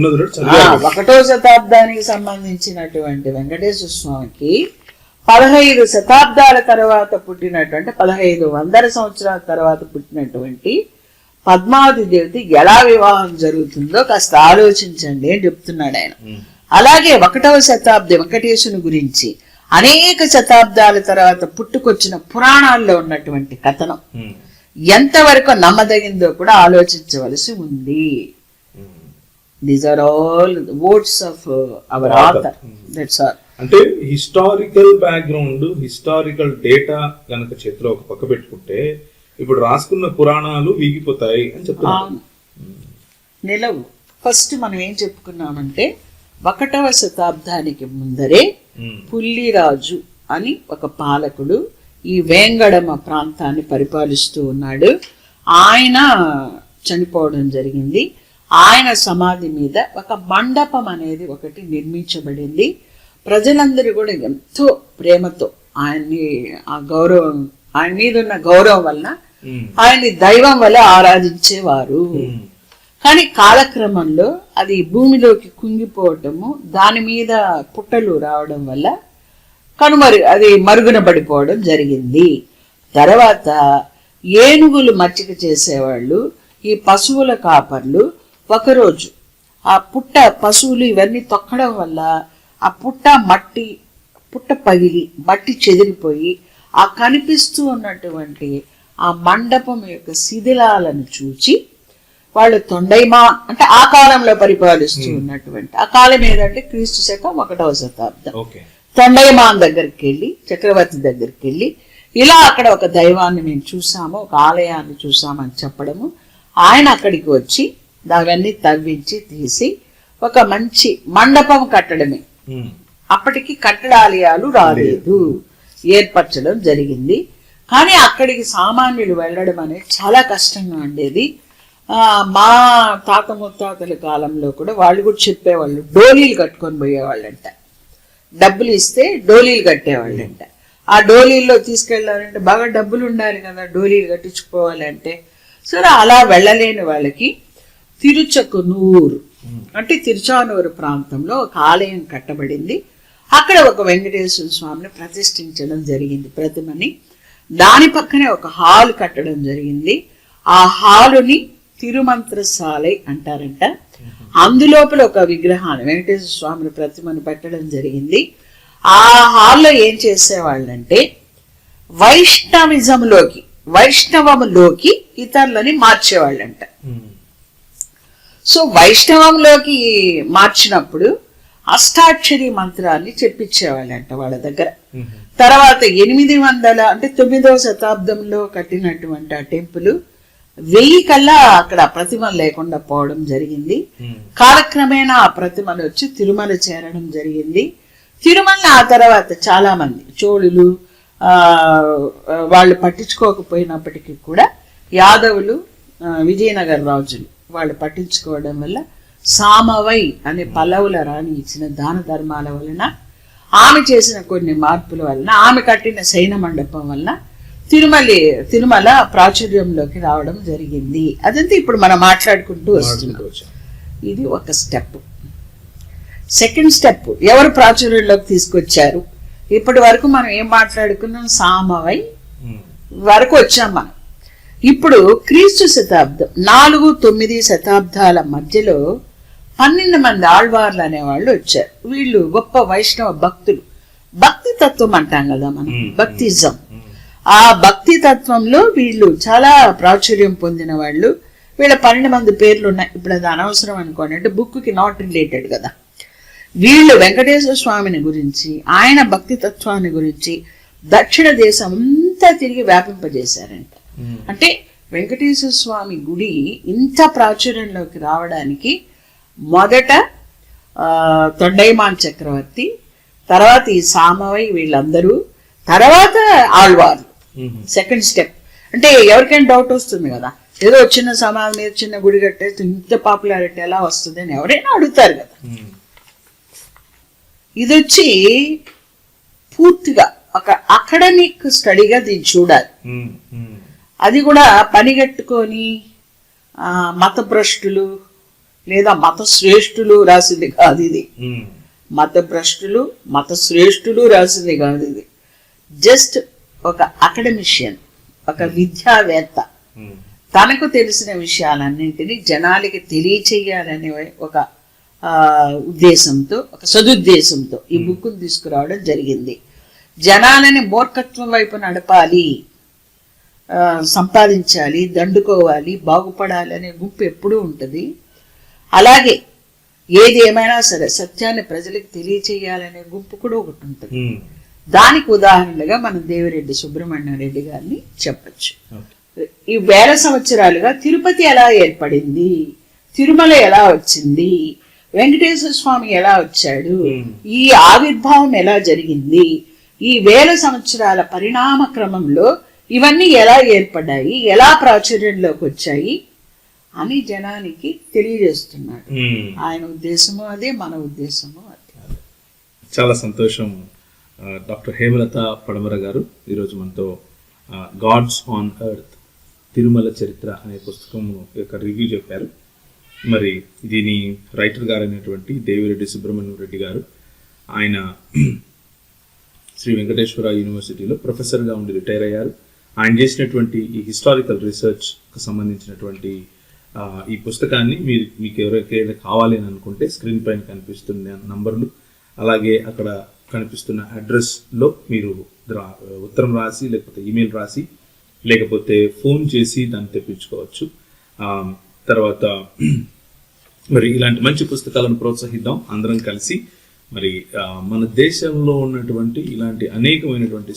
1వ శతాబ్దానికి సంబంధించినటువంటి వెంకటేశ్వర స్వామికి 15 శతాబ్దాల తర్వాత పుట్టినటువంటి 1500 సంవత్సరాల తర్వాత పుట్టినటువంటి పద్మావతి దేవితో ఎలా వివాహం జరుగుతుందో కాస్త ఆలోచించండి అని చెప్తున్నాడు ఆయన. అలాగే 1వ శతాబ్ది వెంకటేశుని గురించి అనేక శతాబ్దాల తర్వాత పుట్టుకొచ్చిన పురాణాల్లో ఉన్నటువంటి కథనం ఎంతవరకు నమ్మదగిందో కూడా ఆలోచించవలసి ఉంది. These are all words of our author. That's all. అంటే హిస్టారికల్ బ్యాక్గ్రౌండ్, హిస్టారికల్ డేటా గనక చేతిలో ఒక పక్క పెట్టుకుంటే ఇప్పుడు రాసుకున్న పురాణాలు వీగిపోతాయి అని చెప్తున్నాను. నిలవు. ఫస్ట్ మనం ఏం చెప్పుకున్నామంటే 1వ శతాబ్దానికి ముందరే పుల్లిరాజు అని ఒక పాలకుడు ఈ వేంగడమ ప్రాంతాన్ని పరిపాలిస్తూ ఉన్నాడు. ఆయన చనిపోవడం జరిగింది. ఆయన సమాధి మీద ఒక మండపం అనేది ఒకటి నిర్మించబడింది. ప్రజలందరూ కూడా ఎంతో ప్రేమతో ఆయన్ని ఆ గౌరవం, ఆయన మీద ఉన్న గౌరవం వలన ఆయన్ని దైవం వల్ల ఆరాధించేవారు. కానీ కాలక్రమంలో అది భూమిలోకి కుంగిపోవటము, దాని మీద పుట్టలు రావడం వల్ల అది మరుగున పడిపోవడం జరిగింది. తర్వాత ఏనుగులు మచ్చిక చేసేవాళ్ళు, ఈ పశువుల కాపర్లు ఒకరోజు ఆ పశువులు ఇవన్నీ తొక్కడం వల్ల ఆ పుట్ట పగిలి మట్టి చెదిరిపోయి ఆ కనిపిస్తూ ఉన్నటువంటి ఆ మండపం యొక్క శిథిలాలను చూచి వాళ్ళు తొండైమా అంటే ఆ కాలంలో పరిపాలిస్తూ ఉన్నటువంటి, ఆ కాలం ఏదంటే క్రీస్తు శకం 1వ శతాబ్దం, తొండైమాన్ దగ్గరికి వెళ్ళి, చక్రవర్తి దగ్గరికి వెళ్ళి ఇలా అక్కడ ఒక దైవాన్ని మేము చూసాము, ఒక ఆలయాన్ని చూసామని చెప్పడము, ఆయన అక్కడికి వచ్చి అవన్నీ తవ్వించి తీసి ఒక మంచి మండపం కట్టడమే. అప్పటికి కట్టడాలయాలు రాలేదు, ఏర్పరచడం జరిగింది. కానీ అక్కడికి సామాన్యులు వెళ్ళడం అనేది చాలా కష్టంగా ఉండేది. మా తాత ముత్తాతల కాలంలో కూడా వాళ్ళు కూడా చెప్పేవాళ్ళు, డోలీలు కట్టుకొని పోయేవాళ్ళంట. డబ్బులు ఇస్తే డోలీలు కట్టేవాళ్ళంట. ఆ డోలీల్లో తీసుకెళ్ళాలంటే బాగా డబ్బులు ఉండాలి కదా డోలీలు కట్టించుకోవాలంటే. సరే అలా వెళ్ళలేని వాళ్ళకి తిరుచకునూరు అంటే తిరుచానూరు ప్రాంతంలో ఒక ఆలయం కట్టబడింది. అక్కడ ఒక వెంకటేశ్వర స్వామిని ప్రతిష్ఠించడం జరిగింది, ప్రతిమని. దాని పక్కనే ఒక హాల్ కట్టడం జరిగింది. ఆ హాలుని తిరుమంత్రశాలై అంటారంట. అందులోపల ఒక విగ్రహాన్ని, వెంకటేశ్వర స్వామిని ప్రతిమను పెట్టడం జరిగింది. ఆ హాల్లో ఏం చేసేవాళ్ళంటే వైష్ణవములోకి ఇతరులని మార్చేవాళ్ళంట. సో వైష్ణవంలోకి మార్చినప్పుడు అష్టాక్షరి మంత్రాన్ని చెప్పించేవాళ్ళంట వాళ్ళ దగ్గర. తర్వాత 800 అంటే 9వ శతాబ్దంలో కట్టినటువంటి ఆ టెంపుల్ 1000 కల్లా అక్కడ ప్రతిమలు లేకుండా పోవడం జరిగింది. కాలక్రమేణా ఆ ప్రతిమలు వచ్చి తిరుమల చేరడం జరిగింది. తిరుమల ఆ తర్వాత చాలా మంది చోళులు వాళ్ళు పట్టించుకోకపోయినప్పటికీ కూడా యాదవులు, విజయనగర రాజులు వాళ్ళు పట్టించుకోవడం వల్ల సామవై అనే పల్లవుల రాణి ఇచ్చిన దాన ధర్మాల వలన, ఆమె చేసిన కొన్ని మార్పుల వలన, ఆమె కట్టిన శయన మండపం వలన తిరుమల ప్రాచుర్యంలోకి రావడం జరిగింది. అదంతా ఇప్పుడు మనం మాట్లాడుకుంటూ వస్తున్నాం. ఇది ఒక స్టెప్. సెకండ్ స్టెప్, ఎవరు ప్రాచుర్యంలోకి తీసుకొచ్చారు? ఇప్పటి వరకు మనం ఏం మాట్లాడుకున్నాం? సామవై వరకు వచ్చాం మనం. ఇప్పుడు క్రీస్తు శతాబ్దం 4-9 శతాబ్దాల మధ్యలో 12 మంది ఆళ్వార్లు అనేవాళ్ళు వచ్చారు. వీళ్ళు గొప్ప వైష్ణవ భక్తులు. భక్తి తత్వం అంటాం కదా మనం, భక్తిజం. ఆ భక్తి తత్వంలో వీళ్ళు చాలా ప్రాచుర్యం పొందిన వాళ్ళు. వీళ్ళ 12 మంది పేర్లు ఉన్నాయి. ఇప్పుడు అది అనవసరం అనుకోండి, అంటే బుక్కి నాట్ రిలేటెడ్ కదా. వీళ్ళు వెంకటేశ్వర స్వామిని గురించి, ఆయన భక్తి తత్వాన్ని గురించి దక్షిణ దేశం అంతా తిరిగి వ్యాపింపజేశారంట. అంటే వెంకటేశ్వర స్వామి గుడి ఇంత ప్రాచుర్యంలోకి రావడానికి మొదట తొండైమాన్ చక్రవర్తి, తర్వాత ఈ సామవై, వీళ్ళందరూ, తర్వాత ఆళ్వార్లు. Second step. అంటే ఎవరికైనా డౌట్ వస్తుంది కదా, ఏదో చిన్న సమాధి మీద చిన్న గుడి కట్టేస్తే ఇంత పాపులారిటీ ఎలా వస్తుంది అని ఎవరైనా అడుగుతారు కదా. ఇది వచ్చి పూర్తిగా ఒక అకాడమిక్ స్టడీగా దీన్ని చూడాలి. అది కూడా పనిగట్టుకొని మత భ్రష్టులు లేదా మత శ్రేష్ఠులు రాసింది కాదు ఇది. మత భ్రష్టులు, మత శ్రేష్ఠులు రాసింది కాదు ఇది. జస్ట్ ఒక అకాడమిషియన్, ఒక విద్యావేత్త తనకు తెలిసిన విషయాలన్నింటినీ జనాలకి తెలియచేయాలనే ఒక ఉద్దేశంతో, ఒక సదుద్దేశంతో ఈ బుక్ను తీసుకురావడం జరిగింది. జనాలని మూర్ఖత్వం వైపు నడపాలి, సంపాదించాలి, దండుకోవాలి, బాగుపడాలి అనే గుంపు ఎప్పుడూ ఉంటుంది. అలాగే ఏది ఏమైనా సరే సత్యాన్ని ప్రజలకు తెలియచేయాలనే గుంపు కూడా ఒకటి ఉంటుంది. దానికి ఉదాహరణగా మనం దేవిరెడ్డి సుబ్రహ్మణ్యం రెడ్డి గారిని చెప్పచ్చు. ఈ 1000 సంవత్సరాలుగా తిరుపతి ఎలా ఏర్పడింది, తిరుమల ఎలా వచ్చింది, వెంకటేశ్వర స్వామి ఎలా వచ్చాడు, ఈ ఆవిర్భావం ఎలా జరిగింది, ఈ 1000 సంవత్సరాల పరిణామ క్రమంలో ఇవన్నీ ఎలా ఏర్పడ్డాయి, ఎలా ప్రాచుర్యంలోకి వచ్చాయి అని జనానికి తెలియజేస్తున్నాడు. ఆయన ఉద్దేశము అదే, మన ఉద్దేశము అదే. చాలా సంతోషం. డాక్టర్ హేమలత పడమర గారు ఈరోజు మనతో గాడ్స్ ఆన్ ఎర్త్ తిరుమల చరిత్ర అనే పుస్తకం యొక్క రివ్యూ చెప్పారు. మరి దీని రైటర్ గారు అయినటువంటి దేవిరెడ్డి సుబ్రహ్మణ్యం రెడ్డి గారు, ఆయన శ్రీ వెంకటేశ్వర యూనివర్సిటీలో ప్రొఫెసర్గా ఉండి రిటైర్ అయ్యారు. ఆయన చేసినటువంటి ఈ హిస్టారికల్ రీసెర్చ్కి సంబంధించినటువంటి ఈ పుస్తకాన్ని మీకు ఎవరికైనా కావాలి అని అనుకుంటే స్క్రీన్ పైన కనిపిస్తున్న నంబర్లు, అలాగే అక్కడ కనిపిస్తున్న అడ్రస్లో మీరు ఉత్తరం రాసి, లేకపోతే ఈమెయిల్ రాసి, లేకపోతే ఫోన్ చేసి దాన్ని తెప్పించుకోవచ్చు. తర్వాత మరి ఇలాంటి మంచి పుస్తకాలను ప్రోత్సహిద్దాం అందరం కలిసి. మరి మన దేశంలో ఉన్నటువంటి ఇలాంటి అనేకమైనటువంటి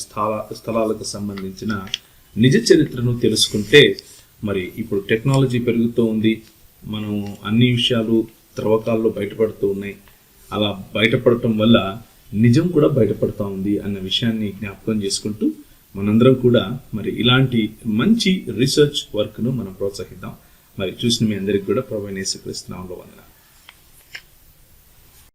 స్థలాలకు సంబంధించిన నిజ చరిత్రను తెలుసుకుంటే, మరి ఇప్పుడు టెక్నాలజీ పెరుగుతూ ఉంది, మనం అన్ని విషయాలు త్రవ్వకాల్లో బయటపడుతూ ఉన్నాయి. అలా బయటపడటం వల్ల నిజం కూడా బయటపడుతూ ఉంది అన్న విషయాన్ని జ్ఞాపకం చేసుకుంటూ మనందరం కూడా మరి ఇలాంటి మంచి రీసెర్చ్ వర్క్ను మనం ప్రోత్సహిద్దాం. మరి చూసిన మీ అందరికి కూడా ప్రభువైన యేసుక్రీస్తు నామములో వందనాలు.